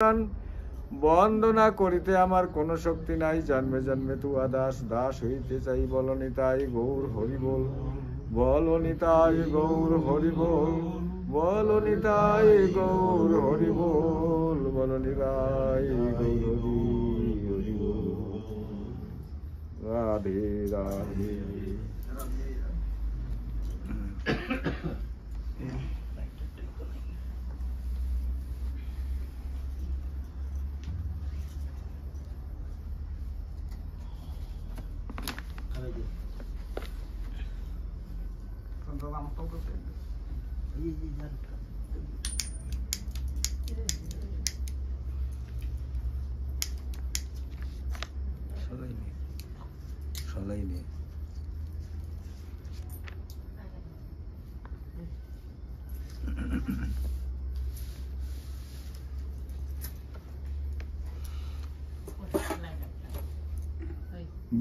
বন্দনা করিতে আমার কোনো শক্তি নাই, জন্মে জন্মে তুয়া দাস, দাস হইতে চাই, বল নিতাই গৌর হরি বল, বল নিতাই গৌর হরি বল, বল নিতাই গৌর হরি বল, বল নিতাই গৌর হরি বল। রাধে রাধে।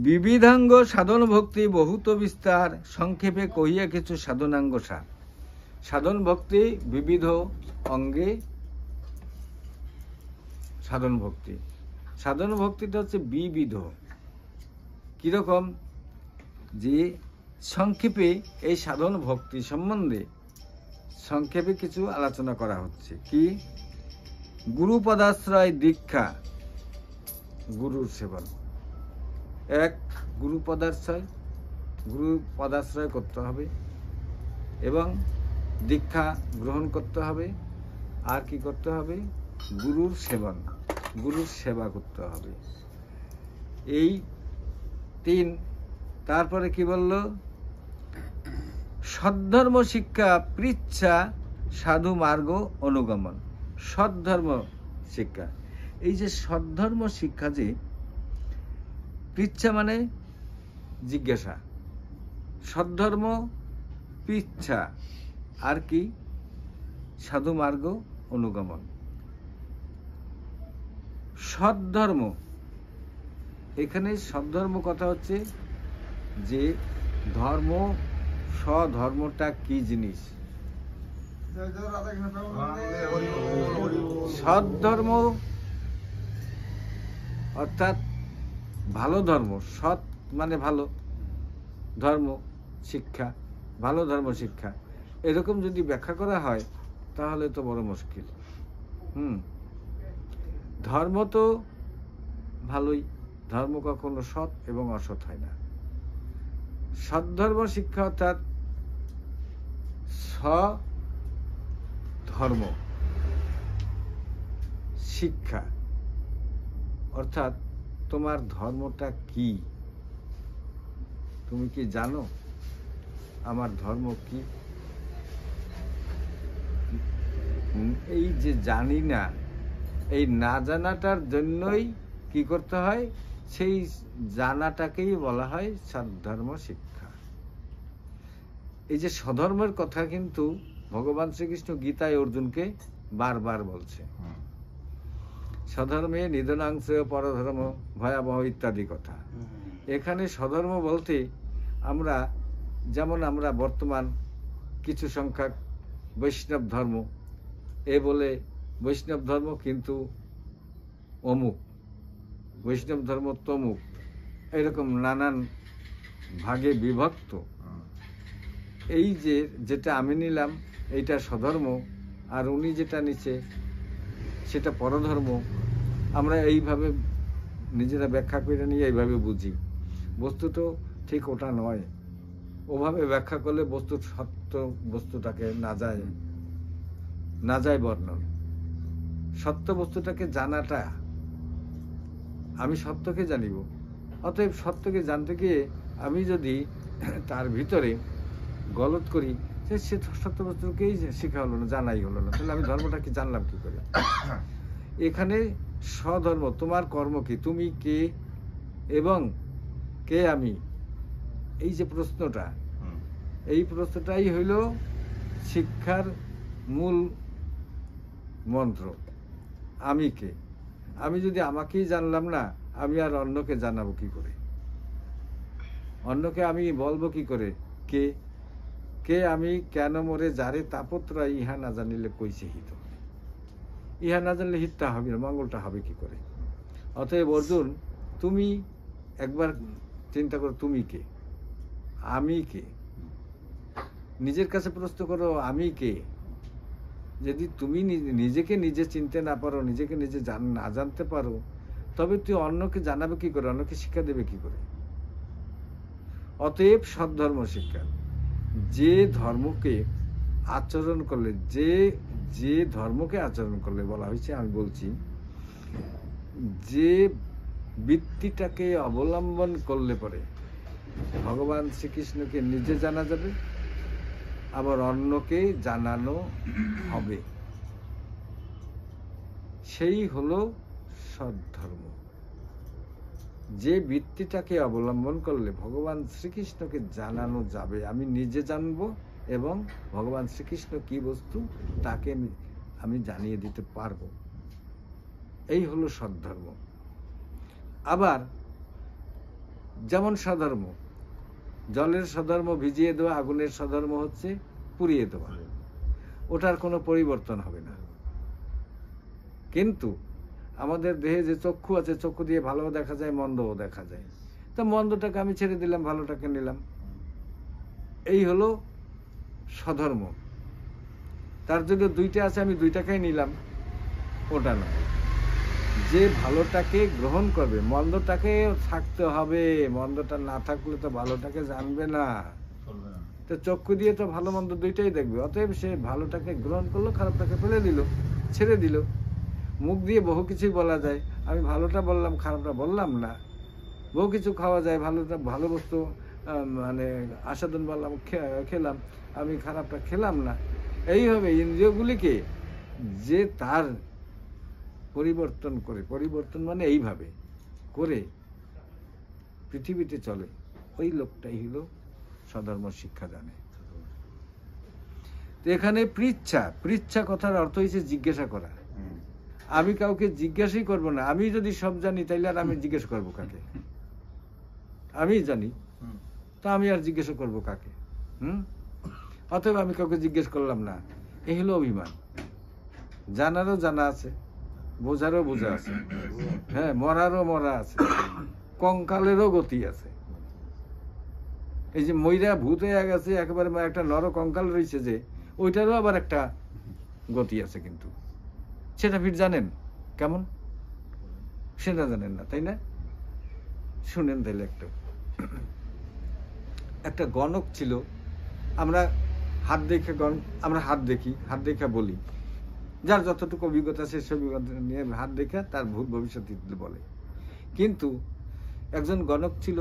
বিবিধাঙ্গ সাধন ভক্তি বহুত বিস্তার, সংক্ষেপে কহিয়া কিছু সাধনাঙ্গ সার। সাধন ভক্তি বিবিধ অঙ্গে সাধন ভক্তি। সাধন ভক্তিটা হচ্ছে বিবিধ। কিরকম? যে সংক্ষেপে এই সাধন ভক্তি সম্বন্ধে সংক্ষেপে কিছু আলোচনা করা হচ্ছে। কি? গুরুপদাশ্রয় দীক্ষা, গুরুর সেবন। এক, গুরু পদাশ্রয় করতে হবে এবং দীক্ষা গ্রহণ করতে হবে। আর কি করতে হবে? গুরুর সেবন, গুরুর সেবা করতে হবে। এই তিন। তারপরে কি বলল? সদ্ধর্ম শিক্ষা, পৃচ্ছা, সাধু মার্গ অনুগমন। সদ্ধর্ম শিক্ষা, এই যে সদ্ধর্ম শিক্ষা, যে পৃচ্ছা মানে জিজ্ঞাসা, সদ্ধর্ম পৃচ্ছা, আর কি? সাধু মার্গ অনুগমন। সদ্ধর্ম, এখানে সদ্ধর্ম কথা হচ্ছে যে ধর্ম, স্বধর্মটা কি জিনিস। সদ্ধর্ম অর্থাৎ ভালো ধর্ম। সৎ মানে ভালো ধর্ম শিক্ষা, ভালো ধর্ম শিক্ষা, এরকম যদি ব্যাখ্যা করা হয় তাহলে তো বড় মুশকিল। ধর্ম তো ভালোই, ধর্ম কখনো সৎ এবং অসৎ হয় না। সদ্ধর্ম শিক্ষা অর্থাৎ স্বধর্ম শিক্ষা, অর্থাৎ তোমার ধর্মটা কি? তুমি কি জানো আমার ধর্ম কি? এই যে জানি না, এই না জানাটার জন্যই কি করতে হয়? সেই জানাটাকেই বলা হয় সদ্ধর্ম শিক্ষা। এই যে স্বধর্মের কথা কিন্তু ভগবান শ্রীকৃষ্ণ গীতায় অর্জুনকে বারবার বলছে। স্বধর্মে নিধনাংশ, পরধর্ম ভয়াবহ ইত্যাদি কথা। এখানে স্বধর্ম বলতে আমরা যেমন আমরা বর্তমান কিছু সংখ্যক বৈষ্ণব ধর্ম বলে বৈষ্ণব ধর্ম কিন্তু অমুক, বৈষ্ণব ধর্ম তমুক, এরকম নানান ভাগে বিভক্ত। এই যে যেটা আমি নিলাম এইটা স্বধর্ম, আর উনি যেটা নিচ্ছে সেটা পরধর্ম। আমরা এইভাবে নিজেরা ব্যাখ্যা করে নিয়ে এইভাবে বুঝি। বস্তুত ঠিক ওটা নয়। ওভাবে ব্যাখ্যা করলে বস্তুর সত্য বস্তুটাকে না যায় বর্ণন। সত্য বস্তুটাকে জানাটা, আমি সত্যকে জানিব, অতএব সত্যকে জানতে গিয়ে আমি যদি তার ভিতরে গলত করি, সে সত্য বস্তুকেই শেখা হলো না, জানাই হলো না, তাহলে আমি ধর্মটাকে জানলাম কি করে? এখানে স্বধর্ম, তোমার কর্ম কি, তুমি কে এবং কে আমি, এই যে প্রশ্নটা, এই প্রশ্নটাই হইল শিক্ষার মূল মন্ত্র। আমি কে? আমি যদি আমাকেই জানলাম না, আমি আর অন্যকে জানাবো কি করে? অন্যকে আমি বলবো কি করে কে? কে আমি, কেন মোরে যারে তাপত্রয় ইহা না জানিলে কইছে হিত। ইহা না জানলে হিতটা হবে না, মঙ্গলটা হবে কি করে? অতএব অর্জুন, তুমি একবার চিন্তা করো, তুমি কে, আমি কে? নিজের কাছে প্রশ্ন করো, আমি কে? যদি তুমি নিজেকে নিজে চিনতে না পারো, নিজেকে নিজে না জানতে পারো, তবে তুই অন্যকে জানাবে কি করে, অন্যকে শিক্ষা দেবে কি করে? অতএব সদ্ধর্ম শিক্ষা, যে ধর্মকে আচরণ করলে, যে ধর্মকে আচরণ করলে বলা হয়েছে, আমি বলছি, যে বৃত্তিটাকে অবলম্বন করলে পরে ভগবান শ্রীকৃষ্ণকে নিজে জানা যাবে, আবার অন্যকে জানানো হবে, সেই হলো সদ্ধর্ম। যে বৃত্তিটাকে অবলম্বন করলে ভগবান শ্রীকৃষ্ণকে জানানো যাবে, আমি নিজে জানবো এবং ভগবান শ্রীকৃষ্ণ কি বস্তু তাকে আমি জানিয়ে দিতে পারবো, এই হলো সদ্ধর্ম। আবার যেমন সধর্ম, জলের সধর্ম ভিজিয়ে দেওয়া, আগুনের সধর্ম হচ্ছে পুড়িয়ে দেওয়া, ওটার কোনো পরিবর্তন হবে না। কিন্তু আমাদের দেহে যে চক্ষু আছে, চক্ষু দিয়ে ভালোও দেখা যায়, মন্দও দেখা যায়, তো মন্দটাকে আমি ছেড়ে দিলাম, ভালোটাকে নিলাম, এই হলো সধর্ম। তার জন্য দুইটা আছে, আমি দুইটাকেই নিলাম, ওটা না। যে ভালোটাকে গ্রহণ করবে, মন্দটাকে থাকতে হবে, মন্দটা না থাকলে তো ভালোটাকে জানবে না। তো চক্ষু দিয়ে তো ভালো মন্দ দুইটাই দেখবে, অতএব সে ভালোটাকে গ্রহণ করলো, খারাপটাকে ফেলে দিল, ছেড়ে দিল। মুখ দিয়ে বহু কিছুই বলা যায়, আমি ভালোটা বললাম, খারাপটা বললাম না। বহু কিছু খাওয়া যায়, ভালো বস্তু মানে আস্বাদন বললাম, খেলাম, আমি খারাপটা খেলাম না। এইভাবে ইন্দ্রিয়গুলিকে যে তার পরিবর্তন করে, পরিবর্তন মানে এইভাবে করে পৃথিবীতে চলে, ওই লোকটাই হলো সধর্ম শিক্ষা জানে। তো এখানে পৃচ্ছা কথার অর্থ হয়েছে জিজ্ঞাসা করা। আমি কাউকে জিজ্ঞাসাই করব না, আমি যদি সব জানি তাইলে আর আমি জিজ্ঞেস করবো কাকে? আমি জানি, তা আমি আর জিজ্ঞাসা করবো কাকে? অতএব আমি কাউকে জিজ্ঞেস করলাম না, এই হলো অভিমান। জানারও জানা আছে, বোঝারও বোঝা আছে, হ্যাঁ, মরারও মরা আছে, কঙ্কালেরও গতি আছে। এই যে মইরা ভূত হয়ে গেছে একেবারে, একটা নর কঙ্কাল রয়েছে যে, ওইটারও আবার একটা গতি আছে, কিন্তু সেটা ফির জানেন কেমন? সেটা জানেন না, তাই না? শুনেন তাইলে একটা গণক ছিল, আমরা হাত দেখি, হাত দেখে বলি, যার যতটুকু অভিজ্ঞতা আছে সে অভিজ্ঞতা নিয়ে হাত দেখে তার ভূত ভবিষ্যৎ বলে। কিন্তু একজন গণক ছিল,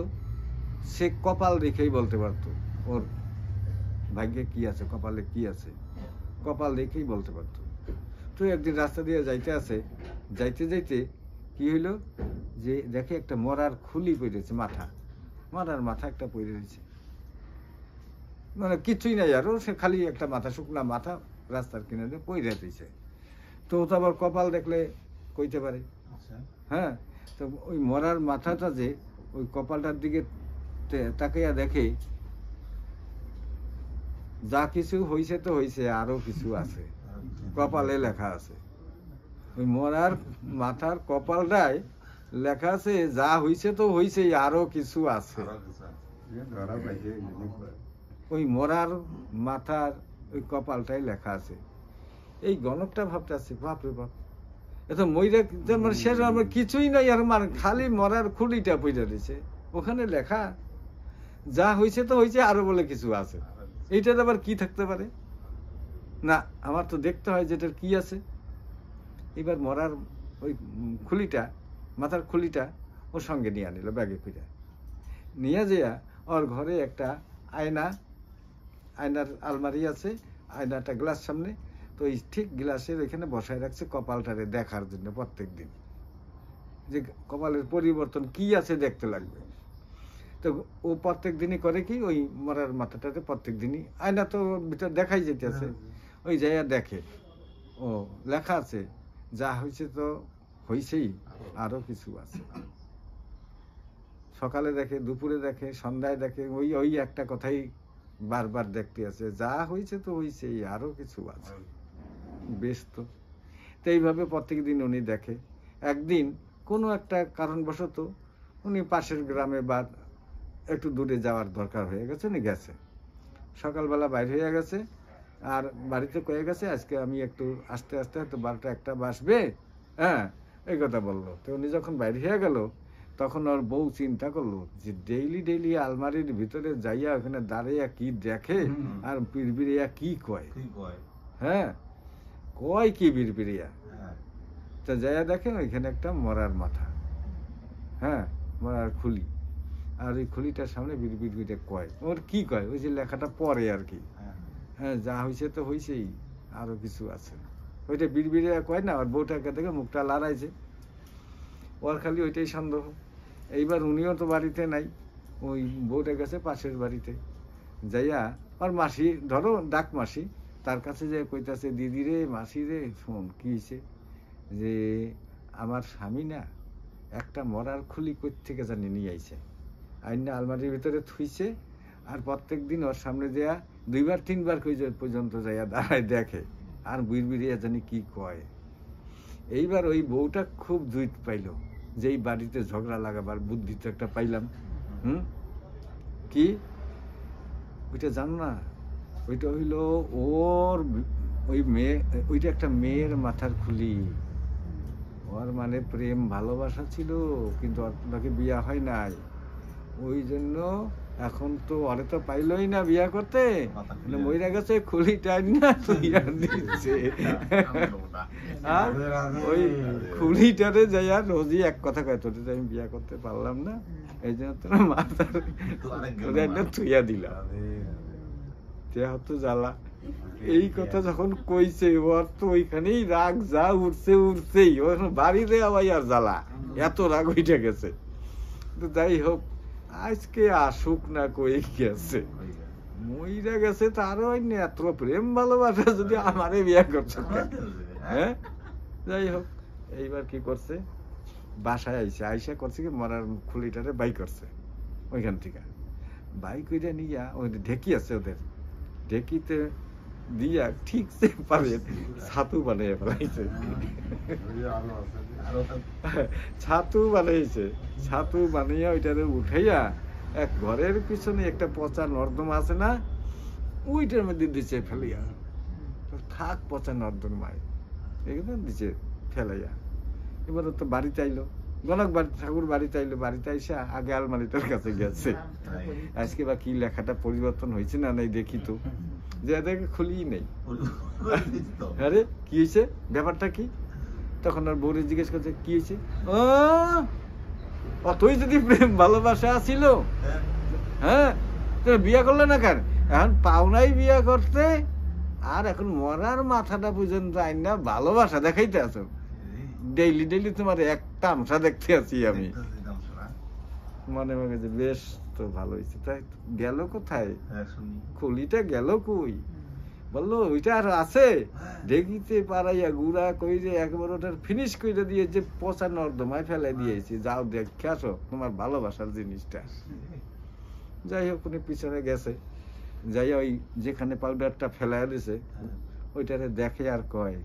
সে কপাল দেখেই বলতে পারতো ওর ভাগ্যে কি আছে, কপালে কি আছে, কপাল দেখেই বলতে পারতো। তো একদিন রাস্তা দিয়ে যাইতে যাইতে কি হইলো, যে দেখে একটা মরার খুলি পড়েছে, মরার মাথা একটা পড়ে রয়েছে, মানে কিছুই নাই আরো, সে খালি একটা মাথা, শুকনা মাথা রাস্তার কিনারে পড়ে রয়েছে। তো ও তো আবার কপাল দেখলে কইতে পারে, হ্যাঁ। তো ওই মরার মাথাটা যে ওই কপালটার দিকে তাকাইয়া দেখে, যা কিছু হইছে তো হইছে, আরো কিছু আছে, কপালে লেখা আছে। ওই মরার মাথার কপালটায় লেখা আছে, যা হইছে তো হইছে, আরো কিছু আছে। ওই মরার মাথার ওই কপালটাই লেখা আছে। এই গণকটা ভাবতে আছে, বাপরে বাপ, এত মইরা মানে শেষ কিছুই নাই, আর মানে খালি মরার খুলিটা পইরা দিছে, ওখানে লেখা যা হইছে তো হইছে, আরো বলে কিছু আছে। এইটার আবার কি থাকতে পারে? না, আমার তো দেখতে হয় যেটার কি আছে। এবার মরার ওই খুলিটা, মাথার খুলিটা ওর সঙ্গে নিয়ে আনিল, ব্যাগে করে নিয়ে যেয়া ওর ঘরে একটা আয়নার আলমারি আছে, আয়নাটা গ্লাস সামনে, তো এই ঠিক গ্লাসের ওইখানে বসায় রাখছে কপালটারে দেখার জন্য প্রত্যেক দিন, যে কপালের পরিবর্তন কি আছে দেখতে লাগবে। তো ও প্রত্যেক দিনই করে কি, ওই মরার মাথাটাতে প্রত্যেক দিনই, আয়না তো ভিতর দেখাই যেতেছে, ওই জায়গা দেখে, ও লেখা আছে, যা হয়েছে তো হয়েছেই, আরো কিছু আছে। সকালে দেখে, দুপুরে দেখে, সন্ধ্যায় দেখে, ওই একটা কথাই বারবার দেখতে আছে, যা হয়েছে তো হয়েছেই, আরো কিছু আছে। বেশ, তো তো এইভাবে প্রত্যেক দিন উনি দেখে। একদিন কোনো একটা কারণবশত উনি পাশের গ্রামে বা একটু দূরে যাওয়ার দরকার হয়ে গেছে, উনি গেছে, সকালবেলা বাইর হয়ে গেছে, আর বাড়িতে কয়ে গেছে আজকে আমি একটু আস্তে আস্তে হয়তো 12টা-1টা বাজবে, হ্যাঁ, এই কথা বললো। তো উনি যখন বাইরে হয়ে গেল তখন ওর বউ চিন্তা করলো যে ডেইলি ডেইলি আলমারির ভিতরে যাইয়া ওখানে দাঁড়াইয়া কি দেখে আর বিড়বিড়িয়া কি কয়, হ্যাঁ, কয় কি বিড়বিড়িয়া। তো যাইয়া দেখে ওইখানে একটা মরার মাথা, হ্যাঁ, মরার খুলি, আর ওই খুলিটার সামনে বিড়বিড় বিড়ে কয়, ওর কি কয়, ওই যে লেখাটা পরে আর কি, হ্যাঁ, যা হয়েছে তো হয়েছেই, আরো কিছু আছে, ওইটা বিড়বিড়ে কয় না। আর বউটাকে দেখে মুখটা লড়াইছে, ওর খালি ওইটাই সন্দেহ। এইবার উনিও তো বাড়িতে নাই, ওই বউটা গেছে পাশের বাড়িতে, যাইয়া আর মাসি, ধরো ডাক মাসি, তার কাছে যে কইতাছে দিদি রে, মাসি রে, শোন কি হয়েছে, যে আমার স্বামী না একটা মরার খুলি কই থেকে জানি নিয়ে আইছে, আইনা আলমারির ভিতরে থুইছে, আর প্রত্যেক দিন ওর সামনে দেয়া 2-3 বার পর্যন্ত যাইয়া দাঁড়ায় দেখে, আর বিড়বিড়িয়া জানি কি কয়। এইবার ওই বউটা খুব জুইট পাইল যে এই বাড়িতে ঝগড়া লাগাবার বুদ্ধি তো একটা পাইলাম। কি ওইটা জান না, ওইটা হইল ওর ওই মেয়ে, ওইটা একটা মেয়ের মাথার খুলি, ওর মানে প্রেম ভালোবাসা ছিল, কিন্তু ওকে বিয়া হয় নাই, ওই জন্য এখন তো ওরে তো পাইলই না বিয়া করতে, মইরা গেছে, খুলিটা না তুইয়া দিচ্ছে, আর ওই খুলিটারে যাইয়া রোজই এক কথা কয়, তোর আমি বিয়া করতে পারলাম না, এই জন্য তোর মাথার তুইয়া দিলাম, হতো জ্বালা। এই কথা যখন কইছে, ওর তো ওইখানেই রাগ যা উঠছেই, বাড়িতে আবার আর জ্বালা, এত রাগ উঠে গেছে। তো যাই হোক, আজকে আসুক না কই গেছে, মইরা গেছে, তারও এত প্রেম ভালোবাসা যদি আমারে বিয়া করছে, হ্যাঁ। যাই হোক, এইবার কি করছে, বাসায় আইসা করছে কি, মরার খুলিটারে বাই করছে, ওইখান থেকে বাই কইরা নিয়া, ওই ঢেকি আছে ওদের, ঢেকিতে দিয়া ঠিকছে পারে ছাতু বানিয়ে ফেলাইছে, ছাতু বানাইছে, ছাতু বানিয়ে ওইটারে উঠাইয়া এক ঘরের পিছনে একটা পচা নর্দমা আছে না, ওইটার মধ্যে দিচ্ছে ফেলিয়া, থাক পচা নর্দমায়, এগুলো দিচ্ছে ফেলাইয়া। এবার তো বাড়িতে আইলো, গণক বাড়ি ঠাকুর বাড়িতে আইলো, বাড়িতে আইসা আগে আলমারিটার কাছে গেছে, আজকে বা কি লেখাটা পরিবর্তন হয়েছে না নাই দেখি তো, যে এদেরকে খুলি নেই, আরে কি হয়েছে, ব্যাপারটা কি, তখন আর বউরে জিজ্ঞেস করছে কি হয়েছে, অতই যদি প্রেম ভালোবাসা ছিল, হ্যাঁ, বিয়া করলে না কেন, এখন পাওনাই বিয়া করতে, আর এখন মরার মাথাটা পর্যন্ত আইন না ভালোবাসা দেখাইতে আছো, ডেইলি ডেইলি তোমার একটা তামসা দেখতে আছি আমি, মনে মনে যে বেশ তো ভালো হয়েছে, তাই গেল কোথায়, খুলিটা গেল কই, বললো ওইটা আর আছে, ঢেকিতে পারাইয়া গুড়া কইরে একবার ওটার ফিনিশ করে দিয়ে যে পচা নর্দমায় ফেলাই দিয়েছি, যাও দেখে আসো তোমার ভালোবাসার জিনিসটা। যাই হোক, উনি পিছনে গেছে, যাই ওই যেখানে পাউডারটা ফেলাই দিছে ওইটারে দেখে আর কয়,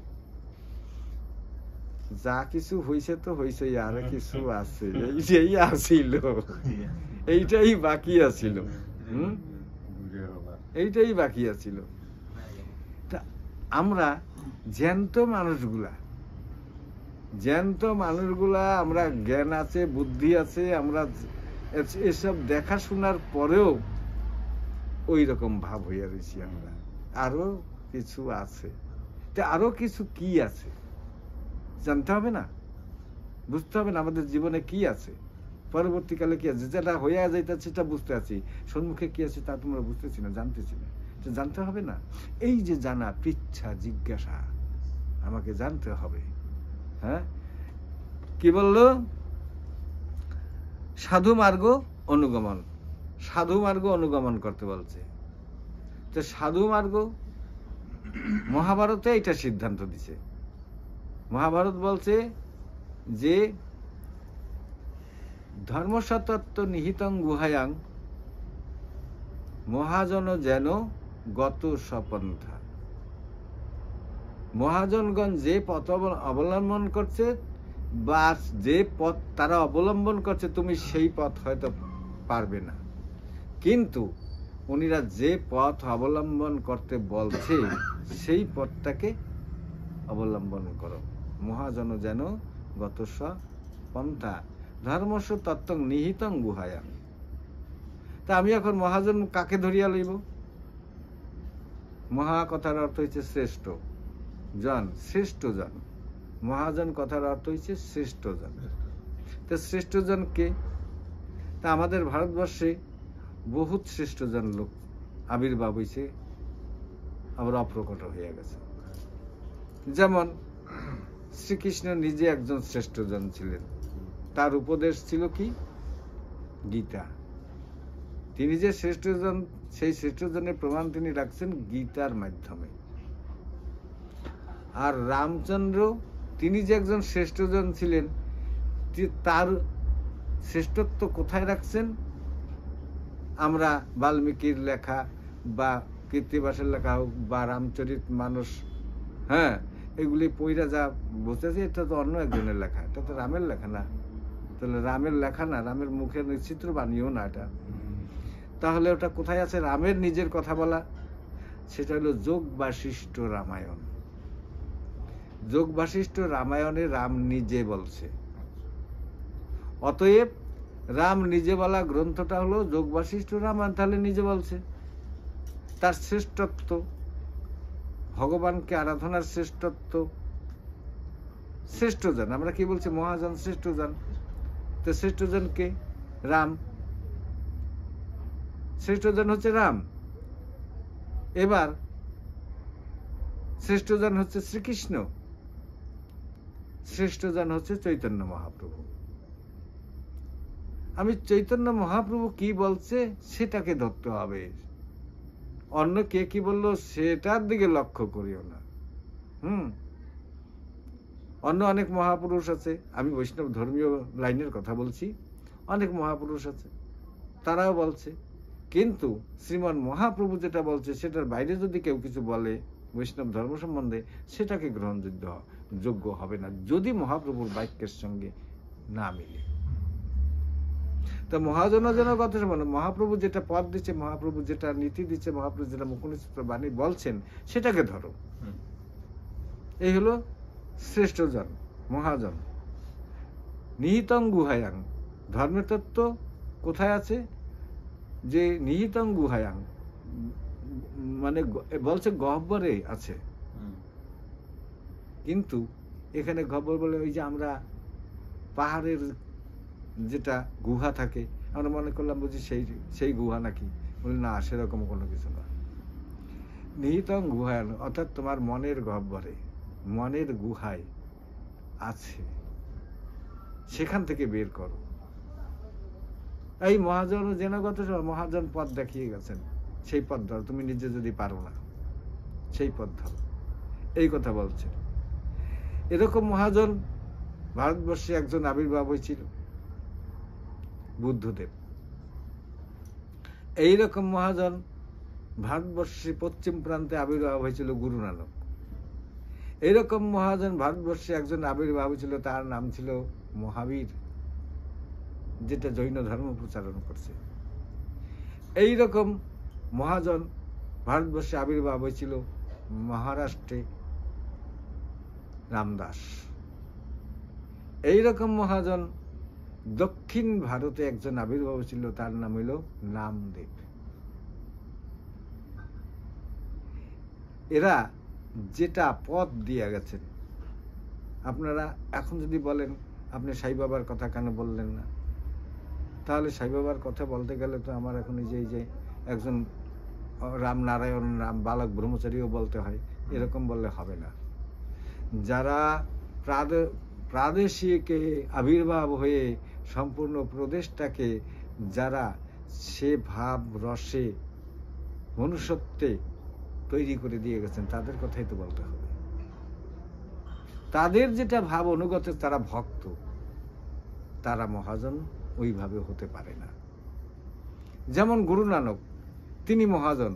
যা কিছু হয়েছে তো হয়েছে, আর কিছু আছে, এইটাই আসিল, এইটাই বাকি আছিল, এইটাই বাকি আছিল। আমরা জ্যান্ত মানুষগুলা আমরা জ্ঞান আছে, বুদ্ধি আছে, আমরা এসব দেখাশোনার পরেও ওই রকম ভাব হইয়া রয়েছি আমরা, আরো কিছু আছে, আরো কিছু কি আছে জানতে হবে না, বুঝতে হবে না আমাদের জীবনে কি আছে, পরবর্তীকালে কি আছে, যেটা হইয়া যাইতেছে সেটা বুঝতে আছি, সম্মুখে কি আছে তা তোমরা বুঝতেছি না, জানতেছি না, জানতে হবে না। এই যে জানা, পৃচ্ছা, জিজ্ঞাসা, আমাকে জানতে হবে। হ্যাঁ, কি বললো, সাধু মার্গ অনুগমন, সাধু মার্গ অনুগমন করতে বলছে। তো সাধু মার্গ মহাভারতে এটা সিদ্ধান্ত দিছে। মহাভারত বলছে যে ধর্মসতত্ব নিহিতং গুহায়াং মহাজন যেন গত সপন্থা, মহাজনগণ যে পথ অবলম্বন করছে বা যে পথ তারা অবলম্বন করছে, তুমি সেই পথ হয়তো পারবে না, কিন্তু উনিরা যে পথ অবলম্বন করতে বলছে সেই পথটাকে অবলম্বন করো। মহাজন যেন গতস্ব পন্থা ধর্মস্ব তত্ত্বং নিহিতং গুহায়াম। তা আমি এখন মহাজন কাকে ধরিয়া লইব? মহা কথার অর্থ হচ্ছে শ্রেষ্ঠ জন, শ্রেষ্ঠ জন। মহাজন কথার অর্থ হচ্ছে শ্রেষ্ঠ জন। তো শ্রেষ্ঠ জন কে? তা আমাদের ভারতবর্ষে বহুত শ্রেষ্ঠ জন লোক আবির্ভাব হয়েছে, আবার অপ্রকট হয়ে গেছে। যেমন শ্রীকৃষ্ণ নিজে একজন শ্রেষ্ঠ জন ছিলেন, তার উপদেশ ছিল কি? গীতা। তিনি যে শ্রেষ্ঠ জন, সেই শ্রেষ্ঠ জনের প্রমাণ তিনি রাখছেন গীতার মাধ্যমে। আর রামচন্দ্র তিনি যে একজন শ্রেষ্ঠ জন ছিলেন, তার শ্রেষ্ঠত্ব কোথায় রাখছেন? আমরা বাল্মীকির লেখা বা কীর্তিবাসের লেখা হোক বা রামচরিত মানস, হ্যাঁ, এগুলি পইরা যা বুঝতেছি, এটা তো অন্য একজনের লেখা, এটা তো রামের লেখা না। তাহলে রামের লেখা না, রামের মুখের চিত্র বানিয়েও না এটা। তাহলে ওটা কোথায় আছে? রামের নিজের কথা বলা, সেটা হলো যোগ বাশিষ্ঠ রামায়ণ। যোগ বাশিষ্ঠ রামায়ণে রাম নিজে বলছে। অতএব রাম নিজে বলা গ্রন্থটা হলো যোগ বাশিষ্ঠ রামায়ণ, তাহলে নিজে বলছে। তার শ্রেষ্ঠত্ব, ভগবানকে আরাধনার শ্রেষ্ঠত্ব, শ্রেষ্ঠজন। আমরা কি বলছি? মহাজন, শ্রেষ্ঠজন। তো শ্রেষ্ঠজন কে? রাম। শ্রেষ্ঠজন হচ্ছে রাম। এবার শ্রেষ্ঠজন হচ্ছে শ্রীকৃষ্ণ, শ্রেষ্ঠজন হচ্ছে চৈতন্য মহাপ্রভু। আমি চৈতন্য মহাপ্রভু কি বলছে সেটাকে ধরতে হবে, অন্য কে কি বললো সেটার দিকে লক্ষ্য করিও না। অন্য অনেক মহাপুরুষ আছে, আমি বৈষ্ণব ধর্মীয় লাইনের কথা বলছি, অনেক মহাপুরুষ আছে, তারাও বলছে। কিন্তু শ্রীমান মহাপ্রভু যেটা বলছে সেটার বাইরে যদি কেউ কিছু বলে বৈষ্ণব ধর্ম সম্বন্ধে, সেটাকে গ্রহণযোগ্য হবে না, যদি মহাপ্রভুর বাক্যের সঙ্গে না মিলে। তো মহাজনজনের কথা বলে, মহাপ্রভু যেটা পথ দিচ্ছে, মহাপ্রভু যেটা নীতি দিচ্ছে, মহাপ্রভু যেটা মুখনিসৃত বাণী বলছেন, সেটাকে ধরো। এই হলো শ্রেষ্ঠজন, মহাজন। নিহিতং গুহায়াং, ধর্মের তত্ত্ব কোথায় আছে? যে নিহিতং গুহায়াং, মানে বলছে গহ্বরে আছে। কিন্তু এখানে গহ্বর বলে ওই যে আমরা পাহাড়ের যেটা গুহা থাকে, আমরা মনে করলাম বুঝি সেই গুহা নাকি, বলি না, সেরকম কোনো কিছু না। নিহিতং গুহায়াং অর্থাৎ তোমার মনের গহ্বরে, মনের গুহায় আছে, সেখান থেকে বের করো। এই মহাজন জেনগত মহাজন পথ দেখিয়ে গেছেন, সেই পথ ধরো। তুমি নিজে যদি পারো না, সেই পথ ধরো, এই কথা বলছে। এরকম মহাজন ভারতবর্ষে একজন আবির্ভাব হয়েছিল, বুদ্ধদেব। এইরকম মহাজন ভারতবর্ষে পশ্চিম প্রান্তে আবির্ভাব হয়েছিল গুরু নানক। এইরকম মহাজন ভারতবর্ষে একজন আবির্ভাব হয়েছিল, তার নাম ছিল মহাবীর, যেটা জৈন ধর্ম প্রচারণ করছে। এইরকম মহাজন ভারতবর্ষে আবির্ভাব হয়েছিল মহারাষ্ট্রে রামদাস। এইরকম মহাজন দক্ষিণ ভারতে একজন আবির্ভাব ছিল, তার নাম হইল নামদেব। এরা যেটা পথ দিয়ে গেছেন, আপনারা এখন যদি বলেন আপনি সাই বাবার কথা কেন বললেন না, তাহলে সাই বাবার কথা বলতে গেলে তো আমার এখন এই যে একজন রামনারায়ণ, রাম বালক ব্রহ্মচারীও বলতে হয়, এরকম বললে হবে না। যারা প্রাদেশিক আবির্ভাব হয়ে সম্পূর্ণ প্রদেশটাকে যারা সে ভাব রসে মনুষ্যত্বে তৈরি করে দিয়ে গেছেন, তাদের কথাই তো বলতে হবে। তাদের যেটা ভাব অনুগত, তারা ভক্ত, তারা মহাজন ওইভাবে হতে পারে না। যেমন গুরু নানক, তিনি মহাজন,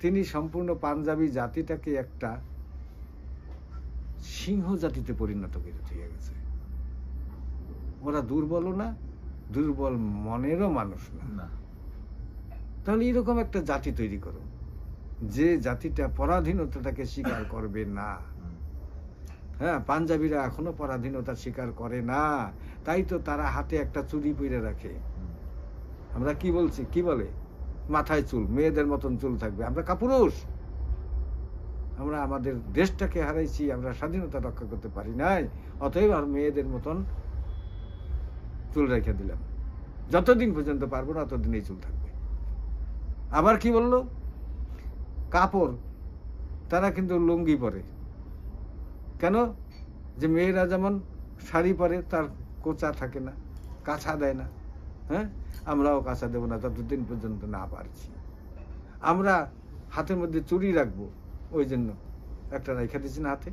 তিনি সম্পূর্ণ পাঞ্জাবি জাতিটাকে একটা সিংহ জাতিতে পরিণত করে দিয়ে গেছে। ওরা দুর্বলও না, দুর্বল মনেরও মানুষ না। তাহলে এরকম একটা জাতি তৈরি করো যে জাতিটা পরাধীনতাটাকে স্বীকার করবে না। হ্যাঁ, পাঞ্জাবিরা এখনো পরাধীনতা স্বীকার করে না, তাই তো তারা হাতে একটা চুড়ি পরে রাখে। আমরা কি বলছি, কি বলে, মাথায় চুল, মেয়েদের মতন চুল থাকবে। আমরা কাপুরুষ, আমরা আমাদের দেশটাকে হারাইছি, আমরা স্বাধীনতা রক্ষা করতে পারি নাই, অতএব আর মেয়েদের মতন চুল রেখে দিলাম, যতদিন পর্যন্ত পারবো না ততদিন এই চুল থাকবে। আবার কি বললো, কাপড়, তারা কিন্তু লুঙ্গি পরে। কেন? যে মেয়েরা যেমন শাড়ি পরে, তার কোঁচা থাকে না, কাছা দেয় না। হ্যাঁ, আমরাও কাছা দেবো না ততদিন পর্যন্ত না পারছি। আমরা হাতের মধ্যে চুড়ি রাখবো, ওই জন্য একটা রেখে দিচ্ছি না হাতে,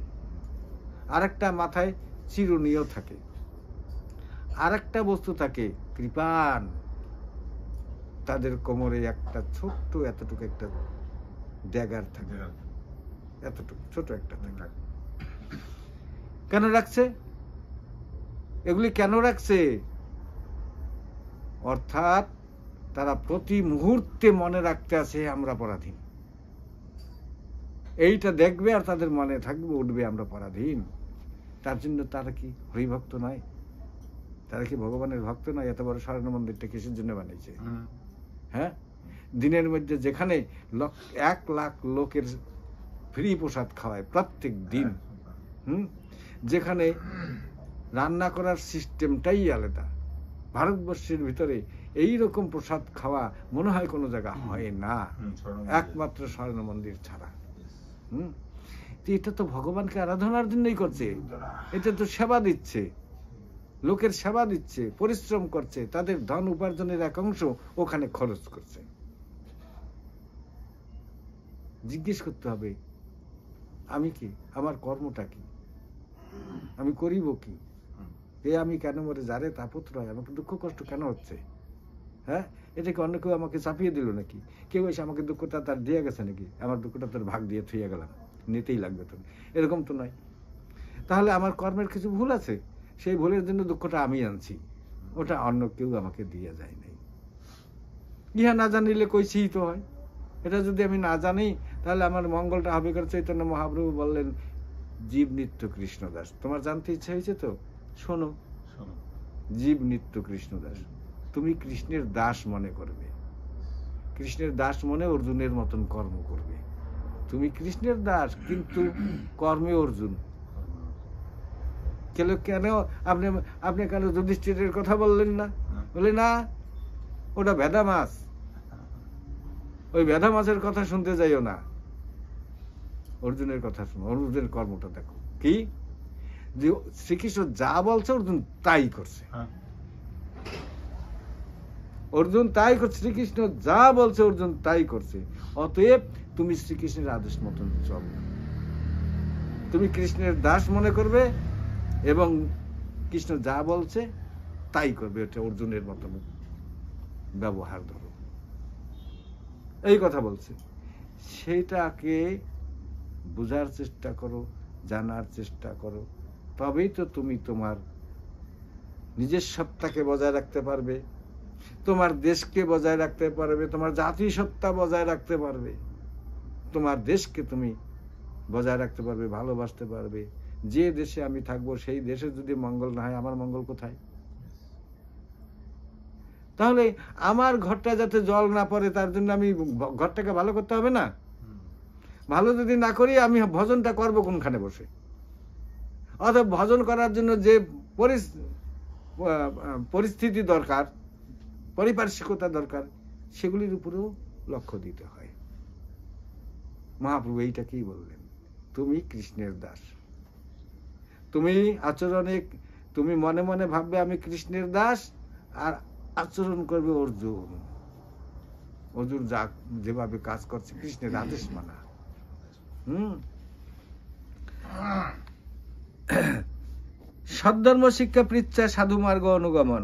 আর একটা মাথায় চিরুনিও থাকে, আর একটা বস্তু থাকে কৃপান, তাদের কোমরে একটা ছোট্ট এতটুকু একটা ড্যাগার থাকে, এতটুকু ছোট একটা থাকে। কেন রাখছে এগুলি? কেন রাখছে? অর্থাৎ তারা প্রতি মুহূর্তে মনে রাখতে আছে আমরা পরাধীন। এইটা দেখবে আর তাদের মনে থাকবে, উঠবে আমরা পরাধীন। তার জন্য তারা কি হরিভক্ত নয়? তারা কি ভগবানের ভক্ত নয়? এত বড় স্বর্ণ মন্দিরটা কিসের জন্য বানিয়েছে? হ্যাঁ, দিনের মধ্যে যেখানে 1 লাখ লোকের ফ্রি প্রসাদ খাওয়ায় প্রত্যেক দিন, যেখানে রান্না করার সিস্টেমটাই আলাদা, ভারতবর্ষের ভিতরে এই রকম প্রসাদ খাওয়া মনে হয় কোনো জায়গা হয় না, একমাত্র স্বর্ণ মন্দির ছাড়া। এটা তো ভগবানকে আরাধনার জন্যই করছে, এটা তো সেবা দিচ্ছে, লোকের সেবা দিচ্ছে, পরিশ্রম করছে, তাদের ধন উপার্জনের এক অংশ ওখানে খরচ করছে। জিজ্ঞেস করতে হবে, আমি কি, আমার কর্মটা কি, আমি করিব কি, আমি কেন মরে যারে তাপত্র হয়, আমাকে দুঃখ কষ্ট কেন হচ্ছে? হ্যাঁ, এটা কি অন্য কেউ আমাকে চাপিয়ে দিল নাকি? কেউ এসে আমাকে দুঃখটা তার দিয়ে গেছে নাকি? আমার দুঃখটা তার ভাগ দিয়ে থুয়ে গেলাম, নিতেই লাগবে তো, এরকম তো নয়। তাহলে আমার কর্মের কিছু ভুল আছে, সেই ভুলের জন্য দুঃখটা আমি আনছি, ওটা অন্য কেউ আমাকে দিয়ে যায় নাই। ইহা না জানিলে কইছিই তো হয়। এটা যদি আমি না জানি তাহলে আমার মঙ্গলটা হবে। করে চৈতন্য মহাপ্রভু বললেন, জীব নিত্য কৃষ্ণদাস। তোমার জানতে ইচ্ছা হয়েছে তো? শোনো, জীব নিত্য কৃষ্ণদাস। তুমি কৃষ্ণের দাস মনে করবে, কৃষ্ণের দাস মনে অর্জুনের মতন কর্ম করবে। তুমি কৃষ্ণের দাস কিন্তু কর্মে অর্জুন। কেন আপনি আপনি কেন যুধিষ্ঠিরের কথা বললেন না? বলে না, ওটা ভেদা মাছ, ওই ভেদা মাছের কথা শুনতে যাইও না, অর্জুনের কথা শুনো, অর্জুনের কর্মটা দেখো। কি যে শ্রীকৃষ্ণ যা বলছে অর্জুন তাই করছে, অর্জুন তাই করছে, শ্রীকৃষ্ণ যা বলছে অর্জুন তাই করছে। অতএব তুমি শ্রীকৃষ্ণের আদেশ মতন চল, তুমি কৃষ্ণের দাস মনে করবে এবং কৃষ্ণ যা বলছে তাই করবে, এটা অর্জুনের মতন ব্যবহার ধরো, এই কথা বলছে। সেটাকে বোঝার চেষ্টা করো, জানার চেষ্টা করো, তবেই তো তুমি তোমার নিজের সত্তাকে বজায় রাখতে পারবে, তোমার দেশকে বজায় রাখতে পারবে, তোমার জাতিসত্তা বজায় রাখতে পারবে, তোমার দেশকে তুমি বজায় রাখতে পারবে, ভালোবাসতে পারবে। যে দেশে আমি থাকবো সেই দেশে যদি মঙ্গল না হয়, আমার মঙ্গল কোথায়? তাহলে আমার ঘরটা যাতে জল না পড়ে তার জন্য আমি ঘরটাকে ভালো করতে হবে না? ভালো যদি না করি আমি ভজনটা করবো কোনখানে বসে? অথবা ভজন করার জন্য যে পরিস্থিতি দরকার, পারিপার্শ্বিকতা দরকার, সেগুলির উপরেও লক্ষ্য দিতে হয়। মহাপ্রভু এইটাকেই বললেন, তুমি কৃষ্ণের দাস। তুমি আচরণে, তুমি মনে মনে ভাববে আমি কৃষ্ণের দাস, আর আচরণ করবে অর্জুন। অর্জুন যা যেভাবে কাজ করছে কৃষ্ণের আদেশ মানা। সদ্ধর্ম শিক্ষা পৃচ্ছা সাধু মার্গ অনুগমন,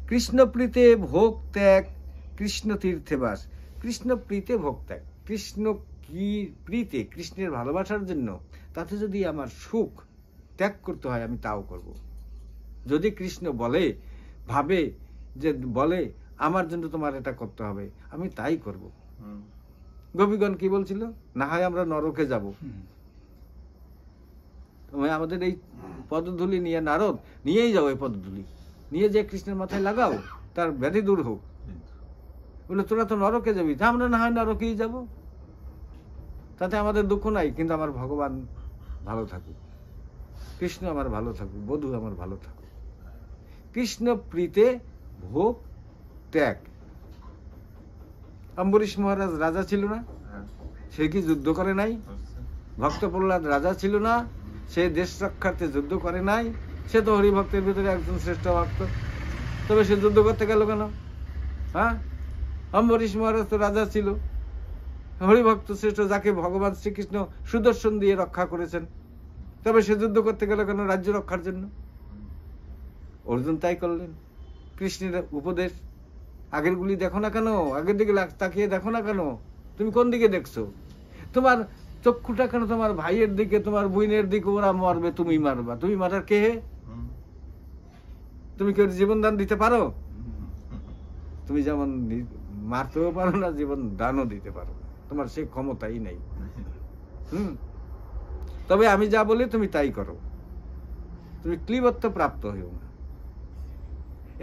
কৃষ্ণ প্রীতে ভোগ ত্যাগ, কৃষ্ণ তীর্থে বাস। কৃষ্ণ প্রীতে ভোগ ত্যাগ, কৃষ্ণ কি প্রীতে, কৃষ্ণের ভালোবাসার জন্য, তাতে যদি আমার সুখ ত্যাগ করতে হয় আমি তাও করব। যদি কৃষ্ণ ভাবে যে বলে আমার জন্য তোমার এটা করতে হবে, আমি তাই করব। গোপীগণ কি বলছিল, না হয় আমরা নরকে যাব, তুমি আমাদের এই পদধূলি নিয়ে, নারদ নিয়েই যাও, এই পদধূলি নিয়ে যে কৃষ্ণের মাথায় লাগাও, তার ব্যাধি দূর হোক। বলে তোরা তো নরকে যাবি, তা আমরা না হয় নরকেই যাব, তাতে আমাদের দুঃখ নাই, কিন্তু আমার ভগবান ভালো থাকুক, কৃষ্ণ আমার ভালো থাকুক, বধূ আমার ভালো থাকুক। কৃষ্ণ প্রীতে ভোগ ত্যাগ। অম্বরীশ মহারাজ রাজা ছিল না, সে কি যুদ্ধ করে নাই? ভক্ত প্রহ্লাদ রাজা ছিল না, সে দেশ রক্ষার্থে যুদ্ধ করে নাই? সে তো হরিভক্তের ভিতরে একজন শ্রেষ্ঠ ভক্ত, তবে সে যুদ্ধ করতে গেল কেন? হ্যাঁ, অম্বরীশ মহারাজ তো রাজা ছিল, হরিভক্ত শ্রেষ্ঠ, যাকে ভগবান শ্রীকৃষ্ণ সুদর্শন দিয়ে রক্ষা করেছেন, তবে সে যুদ্ধ করতে গেল কেন? রাজ্য রক্ষার জন্য। অর্জুন তাই করলেন। কৃষ্ণের উপদেশ, আগের গুলি দেখো না কেন, আগের দিকে তাকিয়ে দেখো না কেন, তুমি কোন দিকে দেখছো? তোমার চক্ষুটা কেন তোমার ভাইয়ের দিকে, তোমার বোনের দিকে? ওরা মারবে, তুমি মারবা, তুমি মারার কে? তুমি কেউ জীবন দান দিতে পারো? তুমি যেমন মারতেও পারো না, জীবন দানও দিতে পারো, তোমার সে ক্ষমতাই নেই। তবে আমি যা বলি তুমি তাই করো, তুমি ক্লিবত্ব প্রাপ্ত হইও না।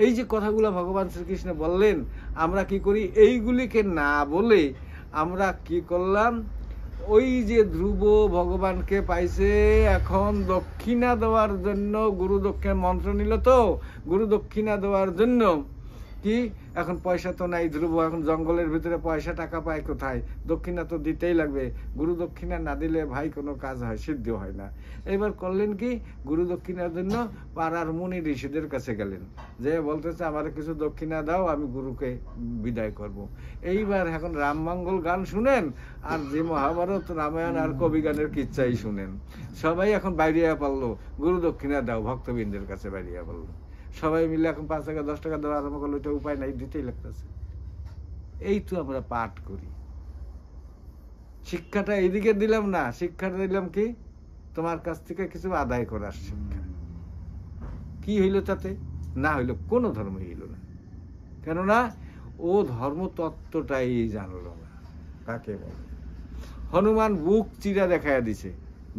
এই যে কথাগুলো ভগবান শ্রীকৃষ্ণ বললেন, আমরা কি করি? এইগুলিকে না বলে আমরা কি করলাম? ওই যে ধ্রুব ভগবানকে পাইছে, এখন দক্ষিণা দেওয়ার জন্য গুরু দক্ষিণা মন্ত্র নিল, তো গুরু দক্ষিণা দেওয়ার জন্য কি এখন পয়সা তো নাই, ধ্রুব এখন জঙ্গলের ভিতরে পয়সা টাকা পায় কোথায়? দক্ষিণা তো দিতেই লাগবে, গুরু দক্ষিণা না দিলে ভাই কোনো কাজ হয়, সিদ্ধ হয় না। এবার করলেন কি, গুরু দক্ষিণার জন্য পাড়ার মুনি ঋষিদের কাছে গেলেন, যে বলতেছে আমার কিছু দক্ষিণা দাও, আমি গুরুকে বিদায় করব। এইবার এখন রামমঙ্গল গান শুনেন, আর যে মহাভারত রামায়ণ আর কবি গানের কিচ্ছাই শুনেন, সবাই এখন বাইরিয়া পারলো, গুরু দক্ষিণা দাও, ভক্তবৃন্দের কাছে বাইরিয়া পারলো। সবাই মিলে এখন 5 টাকা 10 টাকা দেওয়া আরম্ভ করলো, এটা উপায় নাই, দিতেই লাগতেছে। এই তো আমরা পাঠ করি। শিক্ষাটা এইদিকে দিলাম না, শিক্ষাটা দিলাম কি তোমার কাছ থেকে কিছু আদায় করার শিক্ষা। কি হইল তাতে? না হইল কোনো ধর্মই হইল না, কেননা ও ধর্ম তত্ত্বটাই জানলো না। কাকে বলে? হনুমান বুক চিরা দেখাইয়া দিছে,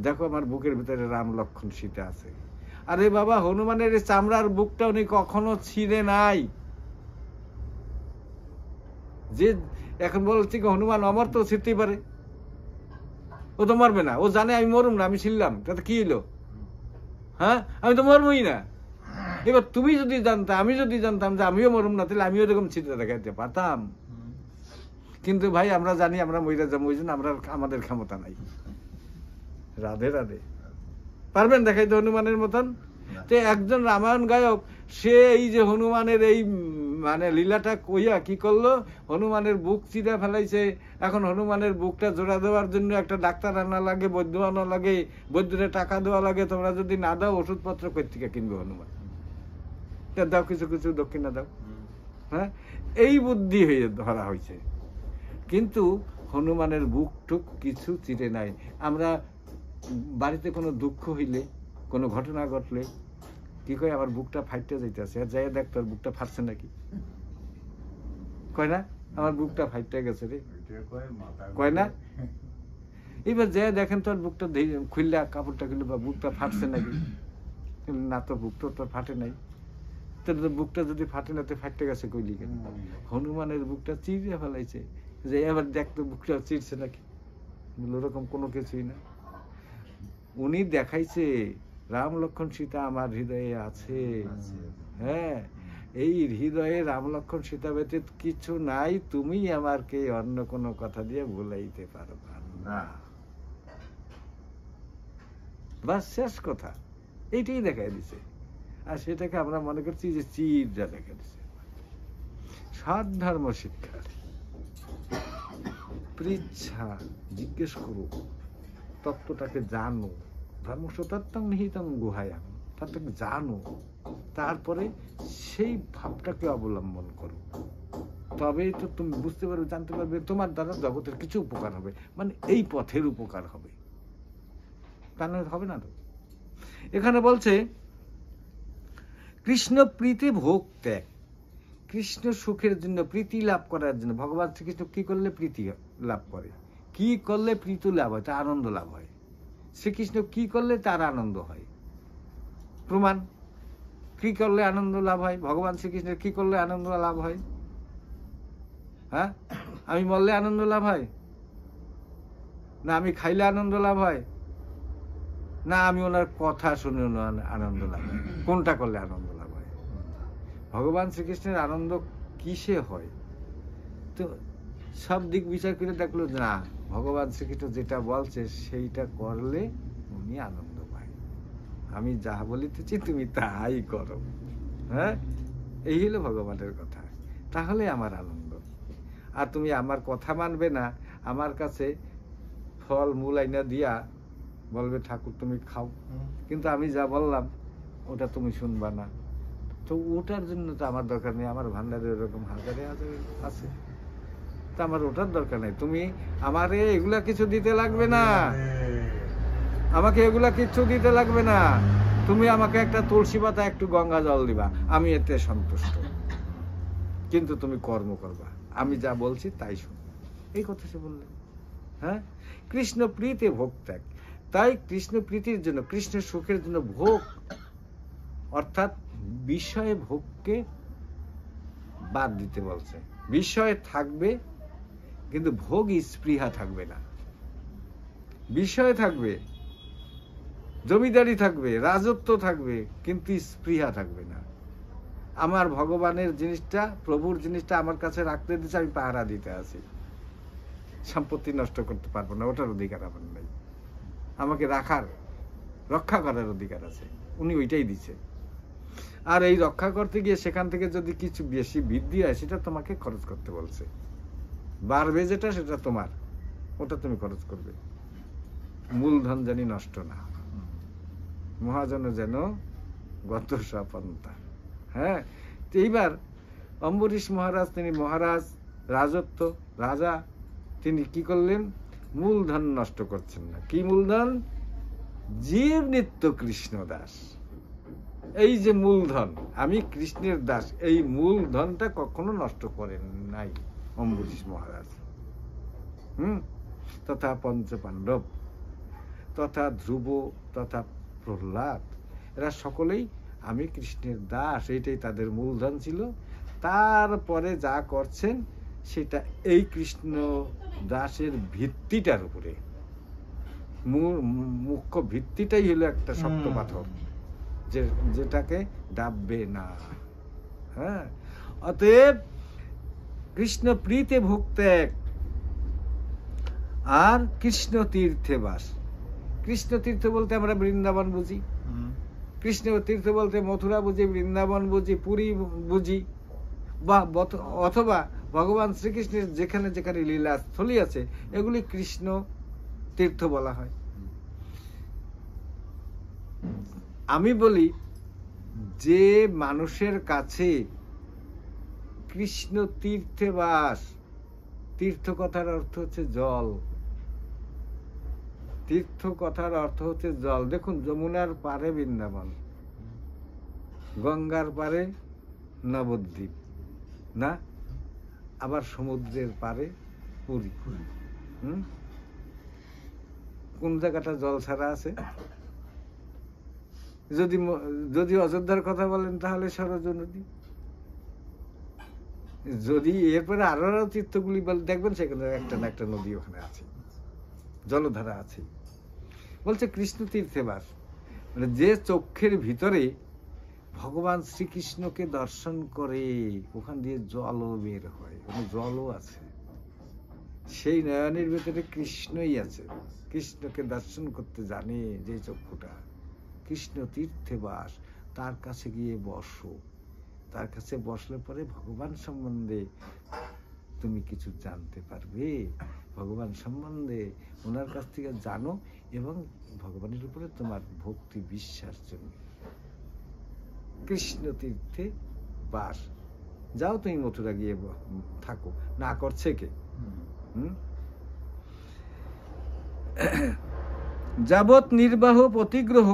দেখো আমার বুকের ভিতরে রাম লক্ষ্মণ সীতা আছে। আরে বাবা, হনুমানের চামড়ার বুকটা উনি কখনো ছিঁড়ে নাই। যে এখন বলছে কি হনুমান অমর, তো ছিঁড়তেই পারে, ও তো মরবে না, ও জানে আমি মরুম না, আমি ছিলাম, তাতে কি হইলো? হ্যাঁ, আমি তো মরবই না। এবার তুমি যদি জানতাম, আমি যদি জানতাম যে আমিও মরুম না, তাহলে আমিও এরকম চিত্র দেখাইতে পারতাম। কিন্তু ভাই আমরা জানি আমরা মইরা যাবো, ওই জন্য আমরা, আমাদের ক্ষমতা নাই। রাধে রাধে। পারবেন দেখাইতে হনুমানের মতন? তো একজন রামায়ণ গায়ক, সে এই যে হনুমানের এই মানে লীলাটা কইয়া কি করলো, হনুমানের বুক চিরা ফেলাইছে। এখন হনুমানের বুকটা জোড়া দেওয়ার জন্য একটা ডাক্তার আনা লাগে, বৈদ্য আনা লাগে, বৈদ্যরে টাকা দেওয়া লাগে। তোমরা যদি না দাও, ওষুধপত্র কই থেকে কিনবে হনুমান? দাও কিছু কিছু দক্ষিণা দাও। হ্যাঁ, এই বুদ্ধি হয়ে ধরা হয়েছে, কিন্তু হনুমানের বুক টুক কিছু চিরে নাই। আমরা বাড়িতে কোনো দুঃখ হইলে, কোনো ঘটনা ঘটলে কি কয়, আমার বুকটা ফাইটে যাইতেছে, আর যাই দেখ তোর বুকটা ফাটছে নাকি, কয় না আমার বুকটা ফাইটে গেছে রে, কয় না? এবার যাই দেখেন তোর বুকটা খুললে, কাপড়টা খুললে, বা বুকটা ফাটছে নাকি? না, তো বুক তো তোর ফাটে নাই। তোর বুকটা যদি ফাটে না, তো ফাটতে গেছে কইলি কেন? হনুমানের বুকটা চিড়ে ফেলাইছে, যে এবার দেখ তো বুকটা চিরছে নাকি। ওরকম কোনো কিছুই না। উনি দেখাইছে রাম লক্ষ্মণ সীতা আমার হৃদয়ে আছে। হ্যাঁ, এই হৃদয়ে রাম লক্ষ্মণ সীতা ব্যতীত কিছু নাই, তুমি আমাকে অন্য কোনো কথা দিয়ে ভুলাইতে পারবা না। বাস, শেষ কথা। এইটাই দেখাই দিছে, আর সেটাকে আমরা মনে করছি যে চিরটা দেখা দিছে। সৎ ধর্ম শিক্ষার পৃচ্ছা জিজ্ঞেস করো, তত্ত্বটাকে জানো। ধর্ম সতত্বং নিহিতং গুহায়াম, তাকে জানো, তারপরে সেই ভাবটাকে অবলম্বন করো। তবেই তো তুমি বুঝতে পারবে, জানতে পারবে, তোমার দ্বারা জগতের কিছু উপকার হবে, মানে এই পথের উপকার হবে, তা নয় হবে না তো। এখানে বলছে কৃষ্ণ প্রীতি ভোগ ত্যাগ। কৃষ্ণ সুখের জন্য, প্রীতি লাভ করার জন্য ভগবান শ্রীকৃষ্ণ কি করলে প্রীতি লাভ করে, কি করলে প্রীতি লাভ হয়, তার আনন্দ লাভ হয়। শ্রীকৃষ্ণ কি করলে তার আনন্দ হয়, প্রমাণ। কি করলে আনন্দ লাভ হয়, ভগবান শ্রীকৃষ্ণের কি করলে আনন্দ লাভ হয়? হ্যাঁ, আমি মরলে আনন্দ লাভ হয় না, আমি খাইলে আনন্দ লাভ হয় না, আমি ওনার কথা শুনে আনন্দ লাভ হয়? কোনটা করলে আনন্দ লাভ হয়? ভগবান শ্রীকৃষ্ণের আনন্দ কিসে হয়? তো সব দিক বিচার করে দেখলো না, ভগবান শ্রীকৃষ্ণ যেটা বলছে সেইটা করলে উনি আনন্দ পায়। আমি যা বলিতেছি তুমি তাই করো। হ্যাঁ, এই হলো ভগবানের কথা, তাহলে আমার আনন্দ। আর তুমি আমার কথা মানবে না, আমার কাছে ফল মূল আইনা দিয়া বলবে ঠাকুর তুমি খাও, কিন্তু আমি যা বললাম ওটা তুমি শুনবা না, তো ওটার জন্য তো আমার দরকার নেই। আমার ভান্ডারে এরকম হাজারে হাজারে আছে, তা আমার ওটার দরকার নেই। তুমি আমারে এগুলা কিছু দিতে লাগবে না, আমাকে এগুলা কিছু দিতে লাগবে না। তুমি আমাকে একটা তুলসী পাতা, একটু গঙ্গা জল দিবা, আমি এতে সন্তুষ্ট। কিন্তু তুমি কর্ম করবা, আমি যা বলছি তাই শুনবো। এই কথা সে বললেন। হ্যাঁ, কৃষ্ণ প্রীতি ভোগ ত্যাগ। তাই কৃষ্ণ প্রীতির জন্য, কৃষ্ণের সুখের জন্য ভোগ, অর্থাৎ বিষয়ে ভোগকে বাদ দিতে বলছে। বিষয় থাকবে কিন্তু ভোগ স্পৃহা থাকবে না। বিষয় থাকবে, জমিদারি থাকবে, রাজত্ব থাকবে, কিন্তু স্পৃহা থাকবে না। আমার ভগবানের জিনিসটা, প্রভুর জিনিসটা আমার কাছে রাখতে দিচ্ছে, আমি পাহারা দিতে আছি, সম্পত্তি নষ্ট করতে পারবো না, ওটার অধিকার আমার নেই। আমাকে রাখার, রক্ষা করার অধিকার আছে, উনি ওইটাই দিচ্ছে। আর এই রক্ষা করতে গিয়ে সেখান থেকে যদি কিছু বেশি বৃদ্ধি হয়, সেটা তোমাকে খরচ করতে বলছে। বাড়বে যেটা সেটা তোমার, ওটা তুমি খরচ করবে। মূলধন জানি নষ্ট না, মহাজন যেন গত সপন্থা। হ্যাঁ, এইবার অম্বরীশ মহারাজ, তিনি মহারাজ, রাজত্ব, রাজা, তিনি কি করলেন? মূলধন নষ্ট করছেন না। কি মূলধন? জীব নিত্য কৃষ্ণ দাস। এই যে মূলধন, আমি কৃষ্ণের দাস, এই মূলধনটা কখনো নষ্ট করেন নাই অম্বরীশ মহারাজ। তথা পঞ্চপাণ্ডব, তথা ধ্রুব, তথা প্রহ্লাদ, এরা সকলেই আমি কৃষ্ণের দাস, এইটাই তাদের মূলধন ছিল। তারপরে যা করছেন সেটা এই কৃষ্ণ দাসের ভিত্তিটার উপরে, মুখ্য ভিত্তিটাই হলো একটা শক্ত পাথর, যেটাকে ডাববে না। হ্যাঁ, অতএব কৃষ্ণ প্রীতে ভোগ ত্যাগ আর কৃষ্ণ তীর্থে বাস। কৃষ্ণ তীর্থ বলতে আমরা বৃন্দাবন বুঝি, কৃষ্ণ তীর্থ বলতে মথুরা বুঝি, বৃন্দাবন বুঝি, পুরী বুঝি, বা অথবা ভগবান শ্রীকৃষ্ণের যেখানে যেখানে লীলা স্থলী আছে এগুলি কৃষ্ণ তীর্থ বলা হয়। আমি বলি, যে মানুষের কাছে কৃষ্ণ তীর্থে বাস, তীর্থ কথার অর্থ হচ্ছে জল, তীর্থ কথার অর্থ হচ্ছে জল। দেখুন, যমুনার পারে বৃন্দাবন, গঙ্গার পারে নবদ্বীপ, না, আবার সমুদ্রের পারে পুরী। কোন জায়গাটা জল ছাড়া আছে? যদি অযোধ্যার কথা বলেন তাহলে সরজ নদী। যদি এরপরে আরো আরো তীর্থগুলি দেখবেন, সেখানে একটা না একটা নদী ওখানে আছে, জলধারা আছে। বলছে কৃষ্ণ তীর্থে বাস, মানে যে চক্ষের ভিতরে ভগবান শ্রীকৃষ্ণকে দর্শন করে, ওখান দিয়ে জলও বের হয়, ওখানে জলও আছে, সেই নয়নের ভিতরে কৃষ্ণই আছে। কৃষ্ণকে দর্শন করতে জানে যে চক্ষুটা, কৃষ্ণ তীর্থে বাস, তার কাছে গিয়ে বসো। তার কাছে বসলে পরে ভগবান সম্বন্ধে তুমি কিছু জানতে পারবে, ভগবান সম্বন্ধে ওনার কাছ থেকে জানো, এবং ভগবানের উপরে তোমার ভক্তি বিশ্বাস জন্মে। কৃষ্ণ তীর্থে বাস। যাও তুমি মথুরা গিয়ে থাকো, না করছে কে? যাবৎ নির্বাহ প্রতিগ্রহ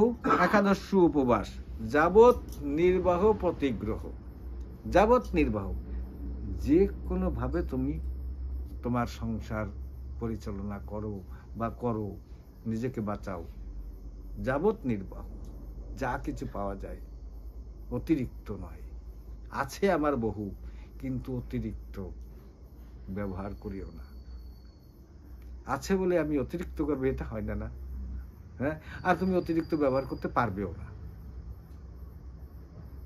একাদশ উপবাস। যাবৎ নির্বাহ প্রতিগ্রহ, যাবৎ নির্বাহ, যে কোনোভাবে তুমি তোমার সংসার পরিচালনা করো বা করো, নিজেকে বাঁচাও। যাবৎ নির্বাহ, যা কিছু পাওয়া যায়, অতিরিক্ত নয়। আছে আমার বহু, কিন্তু অতিরিক্ত ব্যবহার করিও না। আছে বলে আমি অতিরিক্ত করবো, এটা হয় না, না? হ্যাঁ, আর তুমি অতিরিক্ত ব্যবহার করতে পারবেও না,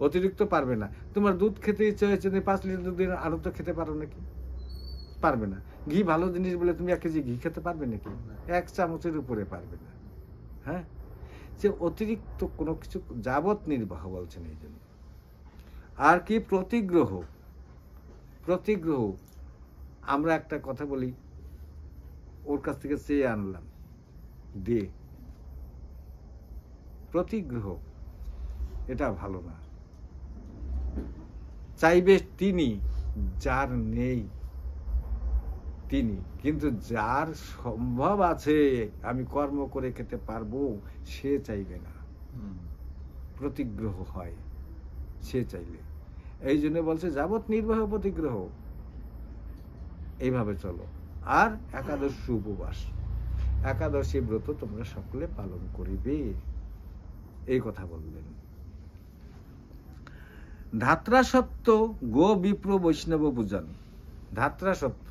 অতিরিক্ত পারবে না। তোমার দুধ খেতে ইচ্ছে হয়েছে, 5 লিটার দুধ আরো তো খেতে পারো নাকি? পারবে না। ঘি ভালো জিনিস বলে তুমি 1 কেজি ঘি খেতে পারবে নাকি? 1 চামচের উপরে পারবে না। হ্যাঁ, যে অতিরিক্ত কোনো কিছু, যাবৎ নির্বাহ বলছেন এই জন্য। আর কি প্রতিগ্রহ? প্রতিগ্রহ, আমরা একটা কথা বলি, ওর কাছ থেকে চেয়ে আনলাম, দে। প্রতিগ্রহ, এটা ভালো না। চাইবে তিনি, যার নেই তিনি, কিন্তু যার সম্ভব আছে আমি কর্ম করে খেতে পারবো, সে চাইবে না। প্রতিগ্রহ হয় সে চাইলে। এই জন্য বলছে যাবৎ নির্বাহ প্রতিগ্রহ, এইভাবে চলো। আর একাদশী উপবাস, একাদশী ব্রত তোমরা সকলে পালন করিবে, এই কথা বললেন। ধাত্রা সত্য গো বিপ্র বৈষ্ণব পূজন। ধাত্রা সত্য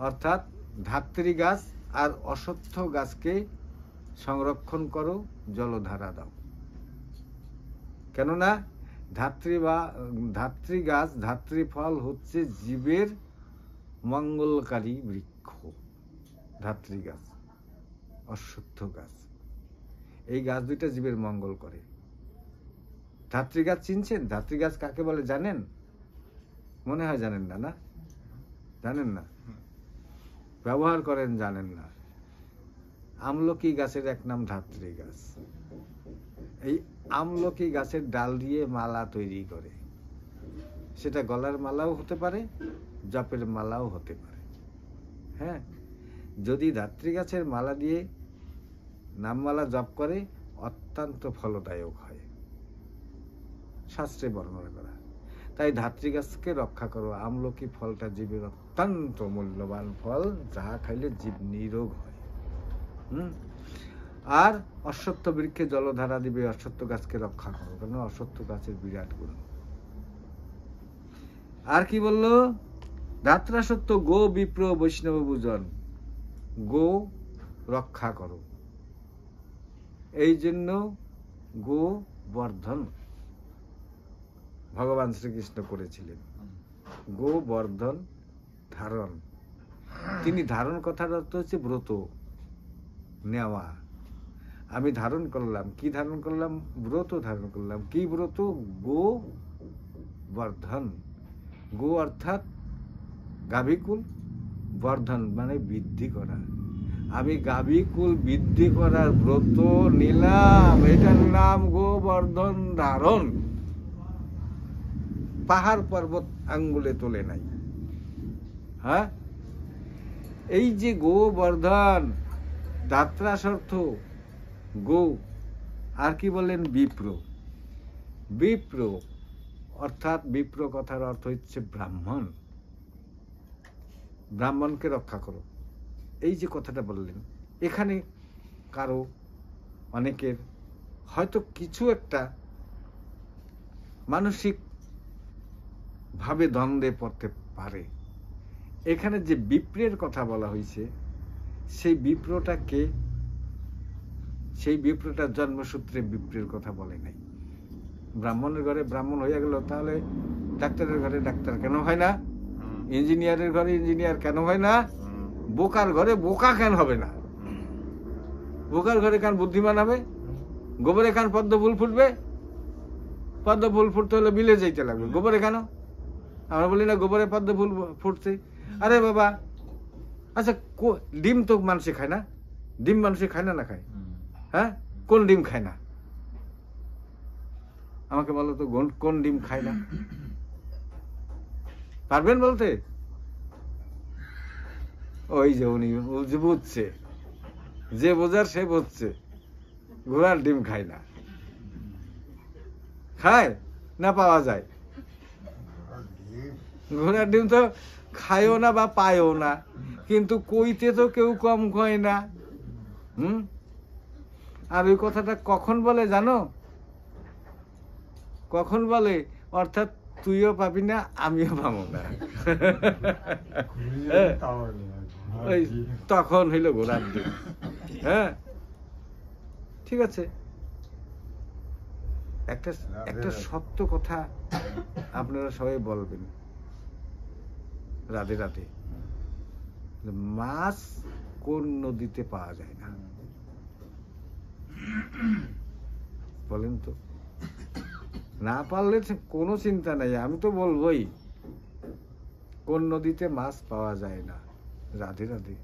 অর্থাৎ ধাত্রী গাছ আর অশ্বত্থ গাছকে সংরক্ষণ করো, জলধারা দাও। কেননা ধাত্রী গাছ, ধাত্রী ফল হচ্ছে জীবের মঙ্গলকারী বৃক্ষ। ধাত্রী গাছ, অশ্বত্থ গাছ, এই গাছ দুইটা জীবের মঙ্গল করে। ধাত্রী গাছ চিনছেন? ধাত্রী গাছ কাকে বলে জানেন? মনে হয় জানেন না, না? জানেন না, ব্যবহার করেন, জানেন না। আমলকি গাছের এক নাম ধাত্রী গাছ। এই আমলকি গাছের ডাল দিয়ে মালা তৈরি করে, সেটা গলার মালাও হতে পারে, জপের মালাও হতে পারে। হ্যাঁ, যদি ধাত্রী গাছের মালা দিয়ে নামমালা জপ করে, অত্যন্ত ফলদায়ক হয়, শাস্ত্রে বর্ণনা করা। তাই ধাত্রী গাছকে রক্ষা করো। আমলকি ফলটা জীবের অত্যন্ত মূল্যবান ফল, যাহা খাইলে জীব নিরোগ হয়। আর অশ্বত্থ বৃক্ষে জলধারা দিবে, অশ্বত্থ গাছকে রক্ষা করো, কারণ অশ্বত্থ গাছের বিরাট গুণ। আর কি বললো? ধাত্রা সত্য গো বিপ্র বৈষ্ণব পূজন, গো রক্ষা করো। এই জন্য গো বর্ধন ভগবান শ্রীকৃষ্ণ করেছিলেন। গো বর্ধন ধারণ, তিনি ধারণ কথার অর্থ হচ্ছে ব্রত নেওয়া। আমি ধারণ করলাম, কি ধারণ করলাম? ব্রত ধারণ করলাম। কি ব্রত? গো বর্ধন। গো অর্থাৎ গাভীকুল, বর্ধন মানে বৃদ্ধি করা। আমি গাভীকুল বৃদ্ধি করার ব্রত নিলাম, এটার নাম গোবর্ধন ধারণ। পাহাড় পর্বত আঙ্গুলে তোলে নাই। হ্যাঁ, এই যে গোবর্ধন, ধাত্রা সর্থ গো, আর কি বললেন? বিপ্র। বিপ্র অর্থাৎ, বিপ্র কথার অর্থ হচ্ছে ব্রাহ্মণ। ব্রাহ্মণকে রক্ষা করো, এই যে কথাটা বললেন, এখানে কারো অনেকের হয়তো কিছু একটা মানসিক ভাবে দ্বন্দ্বে পড়তে পারে। এখানে যে বিপ্রের কথা বলা হয়েছে, সেই বিপ্রটাকে, সেই বিপ্রটার জন্মসূত্রে বিপ্রের কথা বলে নাই। ব্রাহ্মণের ঘরে ব্রাহ্মণ হয়ে গেল, তাহলে ডাক্তারের ঘরে ডাক্তার কেন হয় না? ইঞ্জিনিয়ারের ঘরে ইঞ্জিনিয়ার কেন হয় না? বোকার ঘরে বোকা কেন হবে না? বোকার ঘরে কেন বুদ্ধিমান হবে? গোবরে কেন পদ্ম ফুল ফুটবে? পদ্ম ফুল ফুটতে হলে বিলে যেতে লাগবে, গোবরে কেন? আমরা বলি না গোবরে পদ্ম ফুল ফুটছে। আরে বাবা, আচ্ছা ডিম তো মানুষে খায় না? ডিম মানুষে খায় না? না খায়? হ্যাঁ, কোন ডিম খায় না? আমাকে বলো তো, কোন ডিম খায় না? পারবেন বলতে? ওই যে উনি বুঝছে, যে বোঝার সে বুঝছে, ঘোড়ার ডিম খায় না। খায় না পাওয়া যায়? ঘোড়ার ডিম তো খায়ও না বা পায়ও না, কিন্তু কইতে তো কেউ কম কয় না। আর ওই কথাটা কখন বলে জানো? কখন বলে? অর্থাৎ তুইও পাবি না, আমিও পাবো না। ওই তখন হইল ঘোড়ার ডিম। হ্যাঁ, ঠিক আছে। একটা একটা সত্য কথা আপনারা সবাই বলবেন, রাধে রাধে। মাছ কোন নদীতে পাওয়া যায় না বলেন তো? না পারলে কোনো চিন্তা নাই, আমি তো বলবোই কোন নদীতে মাছ পাওয়া যায় না। রাধে রাধে।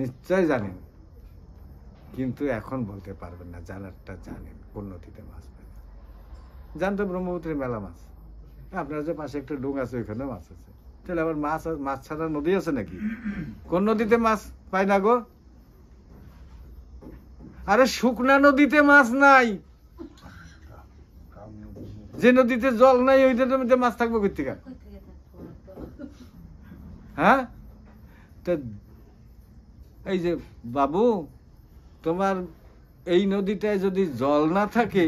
নিশ্চয় জানেন, কিন্তু এখন বলতে পারবেন না। জানারটা জানেন কোন নদীতে মাছ পায়। জানতো ব্রহ্মপুত্রের মেলা মাছ। আপনার যে পাশে একটা ডোং আছে, ওইখানে মাছ আছে। তাহলে আবার মাছ ছাড়া নদী আছে নাকি? কোন নদীতে মাছ পায় না গো? আরে শুকনা নদীতে মাছ নাই। যে নদীতে জল নাই ওইটার মধ্যে মাছ থাকবে কই থেকে? হ্যাঁ, তো এই যে বাবু, তোমার এই নদীটায় যদি জল না থাকে,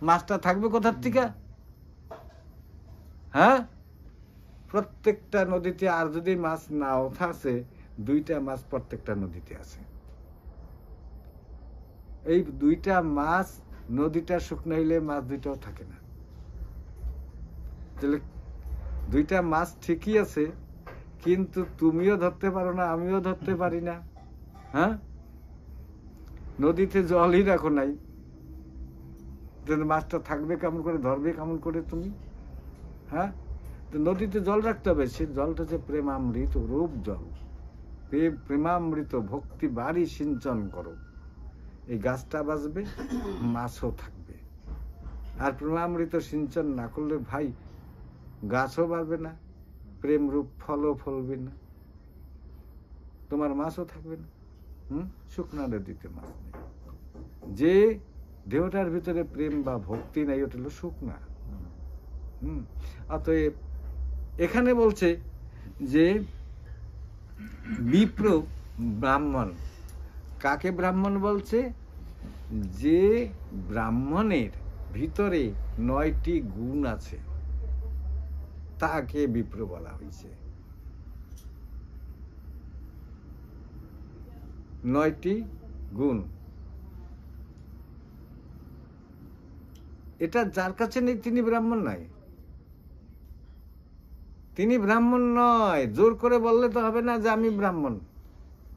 মাছটা থাকবে কোথার থেকে? হ্যাঁ, প্রত্যেকটা নদীতে, আর যদি মাছ নাও থাকে, দুইটা মাছ প্রত্যেকটা নদীতে আছে। এই দুইটা মাছ, নদীটা শুকনো হইলে মাছ দুইটাও থাকে না। তাহলে দুইটা মাছ ঠিকই আছে, কিন্তু তুমিও ধরতে পারো না, আমিও ধরতে পারি না। হ্যাঁ, নদীতে জলই রাখো নাই, মাছটা থাকবে কেমন করে, ধরবে কেমন করে তুমি? হ্যাঁ, তো নদীতে জল রাখতে হবে। সে জলটা যে প্রেমামৃত রূপ জল, প্রেমামৃত ভক্তি বাড়ি সিঞ্চন করো, এই গাছটা বাঁচবে, মাছও থাকবে। আর প্রেমামৃত সিঞ্চন না করলে ভাই গাছও বাড়বে না, প্রেম রূপ ফলও ফলবে না, তোমার মাছও থাকবে না। শুকনা নদীতে মাছ নেই। যে দেহটার ভিতরে প্রেম বা ভক্তি নাই, ওটা হলো শুকনা। অতএব এখানে বলছে যে বিপ্র ব্রাহ্মণ। কাকে ব্রাহ্মণ বলছে? যে ব্রাহ্মণের ভিতরে 9টি গুণ আছে, তাকে বিপ্র বলা হয়েছে। 9টি গুণ। এটা যার কাছে নেই তিনি ব্রাহ্মণ নয়। তিনি ব্রাহ্মণ নয়। জোর করে বললে তো হবে না যে আমি ব্রাহ্মণ।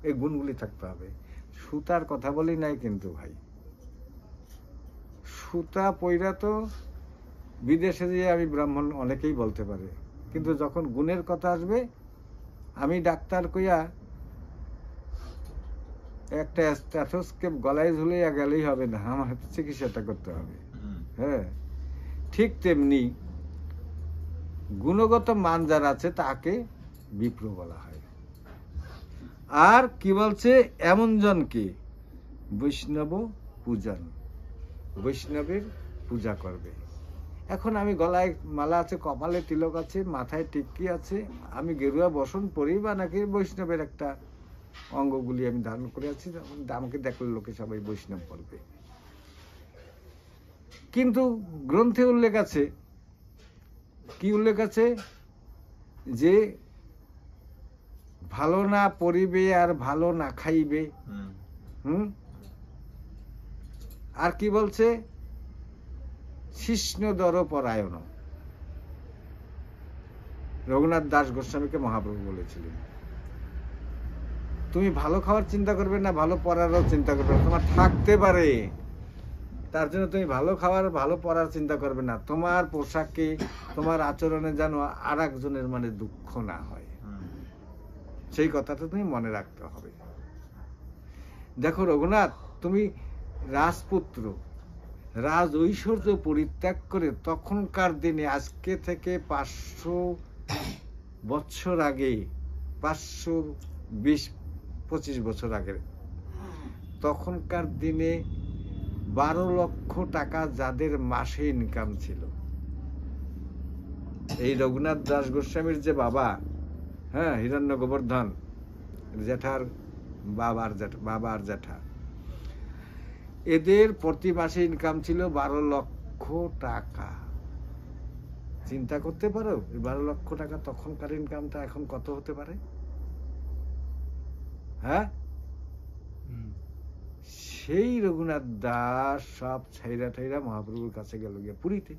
এই গুণগুলি থাকতে হবে। সুতার কথা বলি নাই কিন্তু ভাই, সুতা পইরা তো বিদেশে যেয়ে আমি ব্রাহ্মণ অনেকেই বলতে পারে, কিন্তু যখন গুণের কথা আসবে, আমি ডাক্তার কইয়া একটা স্ট্যাথোস্কোপ গলায় ঝুলিয়ে গেলেই হবে না, আমার চিকিৎসাটা করতে হবে। হ্যাঁ, ঠিক তেমনি গুণগত মান যার আছে তাকে বিপ্র বলা হয়। আর কি বলছে? এমন জনকে বৈষ্ণব পূজন, বৈষ্ণবের পূজা করবে। এখন আমি গলায় মালা আছে, কপালে তিলক আছে, মাথায় টিক্কি আছে, আমি গেরুয়া বসন পরি বা নাকি বৈষ্ণবের একটা অঙ্গগুলি আমি ধারণ করে আছি, আমাকে দেখলে লোকে সবাই বৈষ্ণব বলবে। কিন্তু গ্রন্থে উল্লেখ আছে, কি উল্লেখ আছে? যে ভালো না পরিবে আর ভালো না খাইবে। আর কি বলছে? শিষ্ণদর পরায়ণ। রঘুনাথ দাস গোস্বামীকে মহাপ্রভু বলেছিলেন, তুমি ভালো খাওয়ার চিন্তা করবে না, ভালো পড়ারও চিন্তা করবে না। তোমার থাকতে পারে, তার জন্য তুমি ভালো খাওয়ার ভালো পড়ার চিন্তা করবে না। তোমার পোশাকে, তোমার আচরণে যেন আর একজনের মানে দুঃখ না হয়, সেই কথাটা তুমি মনে রাখতে হবে। দেখো রঘুনাথ, তুমি রাজপুত্র, রাজ ঐশ্বর্য পরিত্যাগ করে তখনকার দিনে, আজকে থেকে 500 বছর আগে, 520-25 বছর আগের তখনকার দিনে 12 লক্ষ টাকা যাদের মাসে ইনকাম ছিল, এই রঘুনাথ দাস গোস্বামীর যে বাবা, হ্যাঁ, হিরণ্য গোবর্ধন জ্যাঠার বাবার জ্যাঠা, এদের প্রতি মাসে ইনকাম ছিল 12 লক্ষ টাকা। চিন্তা করতে পারো 12 লক্ষ টাকা তখনকার ইনকামটা এখন কত হতে পারে? হ্যাঁ, সেই রঘুনাথ দাস সব ছাইরা ঠাইরা মহাপ্রভুর কাছে গেল, গিয়ে পুরীতে।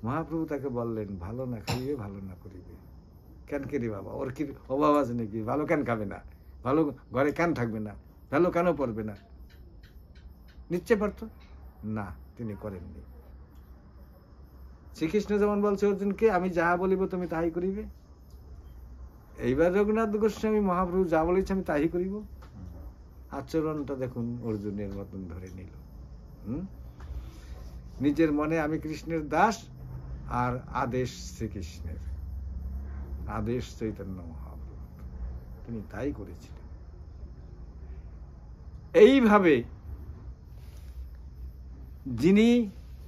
মহাপ্রভু তাকে বললেন, ভালো না খাইবে ভালো না করিবে। কেন কেরি বাবা, ওর কি অভাব আছে নাকি? ভালো কেন খাবে না? ভালো ঘরে কেন থাকবে না? ভালো কেন পড়বে না? নিশ্চয় পারত না, তিনি করেননি। শ্রীকৃষ্ণ যেমন বলছে অর্জুনকে, আমি যাহা বলিব তুমি তাহাই করিবে। এইবার রঘুনাথ গোস্বামী মহাপ্রভু যা বলেছে আমি তাই করিব। আচরণটা দেখুন, অর্জুনের মতন ধরে নিল। নিজের মনে আমি কৃষ্ণের দাস, আর আদেশ শ্রীকৃষ্ণের, আদেশ চৈতন্য মহাপ্রভু, তিনি তাই করেছিলেন। এইভাবে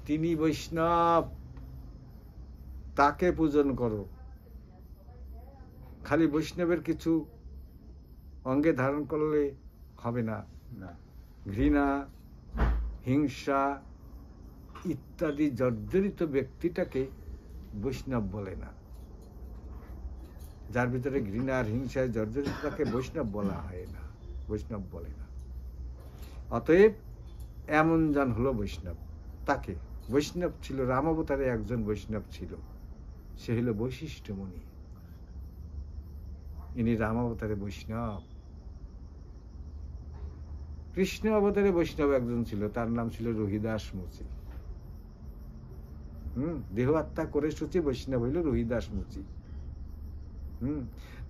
তিনি বৈষ্ণব, তাকে পূজন করো। খালি বৈষ্ণবের কিছু অঙ্গে ধারণ করলে হবে না। ঘৃণা, হিংসা ইত্যাদি জর্জরিত ব্যক্তিটাকে বৈষ্ণব বলে না। যার ভিতরে ঘৃণা আর হিংসায় জর্জরিত তাকে বৈষ্ণব বলা হয় না, বৈষ্ণব বলে না। অতএব এমন জন হলো বৈষ্ণব। তাকে বৈষ্ণব ছিল, রামাবতারে একজন বৈষ্ণব ছিল, সে হলো বৈশিষ্ট্যমণি। ইনি রামাবতারে বৈষ্ণব। কৃষ্ণ অবতারে বৈষ্ণব একজন ছিল, তার নাম ছিল রহিদাস মুচি। দেহ আত্মা করে সূচি বৈষ্ণব হইল রহিদাস মুচি।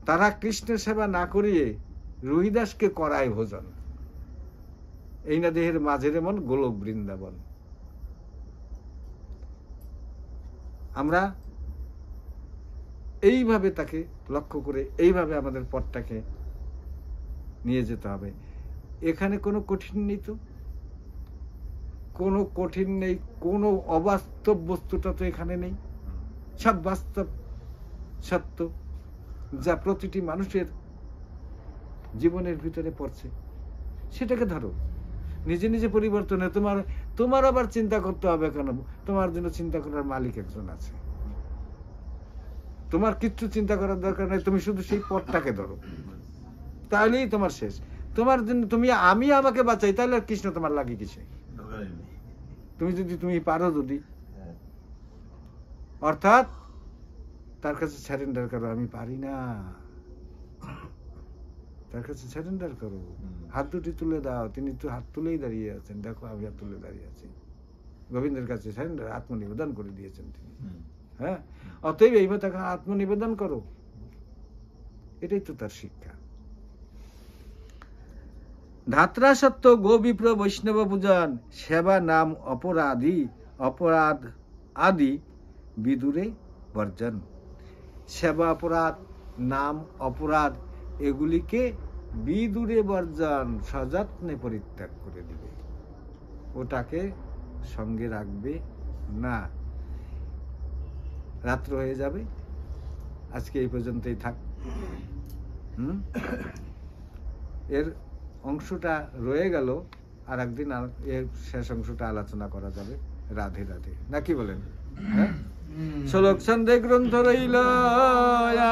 তারা কৃষ্ণ সেবা না করিয়ে রহিদাসকে করায় ভোজন। এই না দেহের মাঝের এমন গোলক বৃন্দাবন। আমরা এইভাবে তাকে লক্ষ্য করে এইভাবে আমাদের পথটাকে নিয়ে যেতে হবে। এখানে কোনো কঠিন নেই, তো কোনো কঠিন নেই, কোনো অবাস্তব বস্তুটা তো এখানে নেই। সব বাস্তব সত্য, যা প্রতিটি মানুষের জীবনের ভিতরে পড়ছে, সেটাকে ধরো। নিজে নিজে পরিবর্তনে তোমার আবার চিন্তা করতে হবে কেন? তোমার জন্য চিন্তা করার মালিক একজন আছে। তোমার কিচ্ছু চিন্তা করার দরকার নেই, তুমি শুধু সেই পথটাকে ধরো, তাহলেই তোমার শেষ। তোমার জন্য আমি আমাকে বাঁচাই, তাহলে আর কৃষ্ণ তোমার লাগে কিসে? তুমি পারো যদি, অর্থাৎ তার কাছে সারেন্ডার করো। আমি পারি না, তার কাছে সারেন্ডার করো। হাত দুটি তুলে দাও। তিনি তো হাত তুলেই দাঁড়িয়ে আছেন, দেখো আমি হাত তুলে দাঁড়িয়ে আছি। গোবিন্দের কাছে সারেন্ডার, আত্মনিবেদন করে দিয়েছেন তিনি। হ্যাঁ, অতএব এইভাবে তাকে আত্মনিবেদন করো, এটাই তো তার শিক্ষা। ধাত্রা সত্য গো বিপ্র বৈষ্ণব পূজন, সেবা নাম অপরাধ আদি বিদুরে বর্জন। সেবা অপরাধ, নাম অপরাধ, এগুলিকে বিদুরে বর্জন, সযত্নে পরিত্যাগ করে দিবে। ওটাকে সঙ্গে রাখবে না। রাত্র হয়ে যাবে, আজকে এই পর্যন্তই থাক। এর অংশটা রয়ে গেল, আর একদিন এর শেষ অংশটা আলোচনা করা যাবে। রাধে রাধে, নাকি বলেন? হ্যাঁ, শ্লোক ছন্দে গ্রন্থ রইল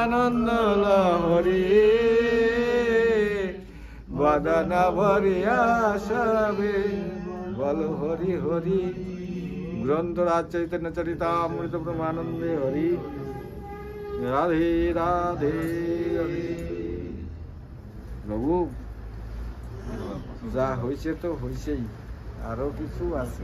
আনন্দ লহরী, বদনা ভরিয়া সবে বল হরি হরি। গ্রন্থরাজ চৈতন্য চরিতামৃত ব্রহ্মানন্দে হরি। রাধে রাধে হরি। প্রভু, যা হয়েছে তো হয়েছেই, আরো কিছু আছে।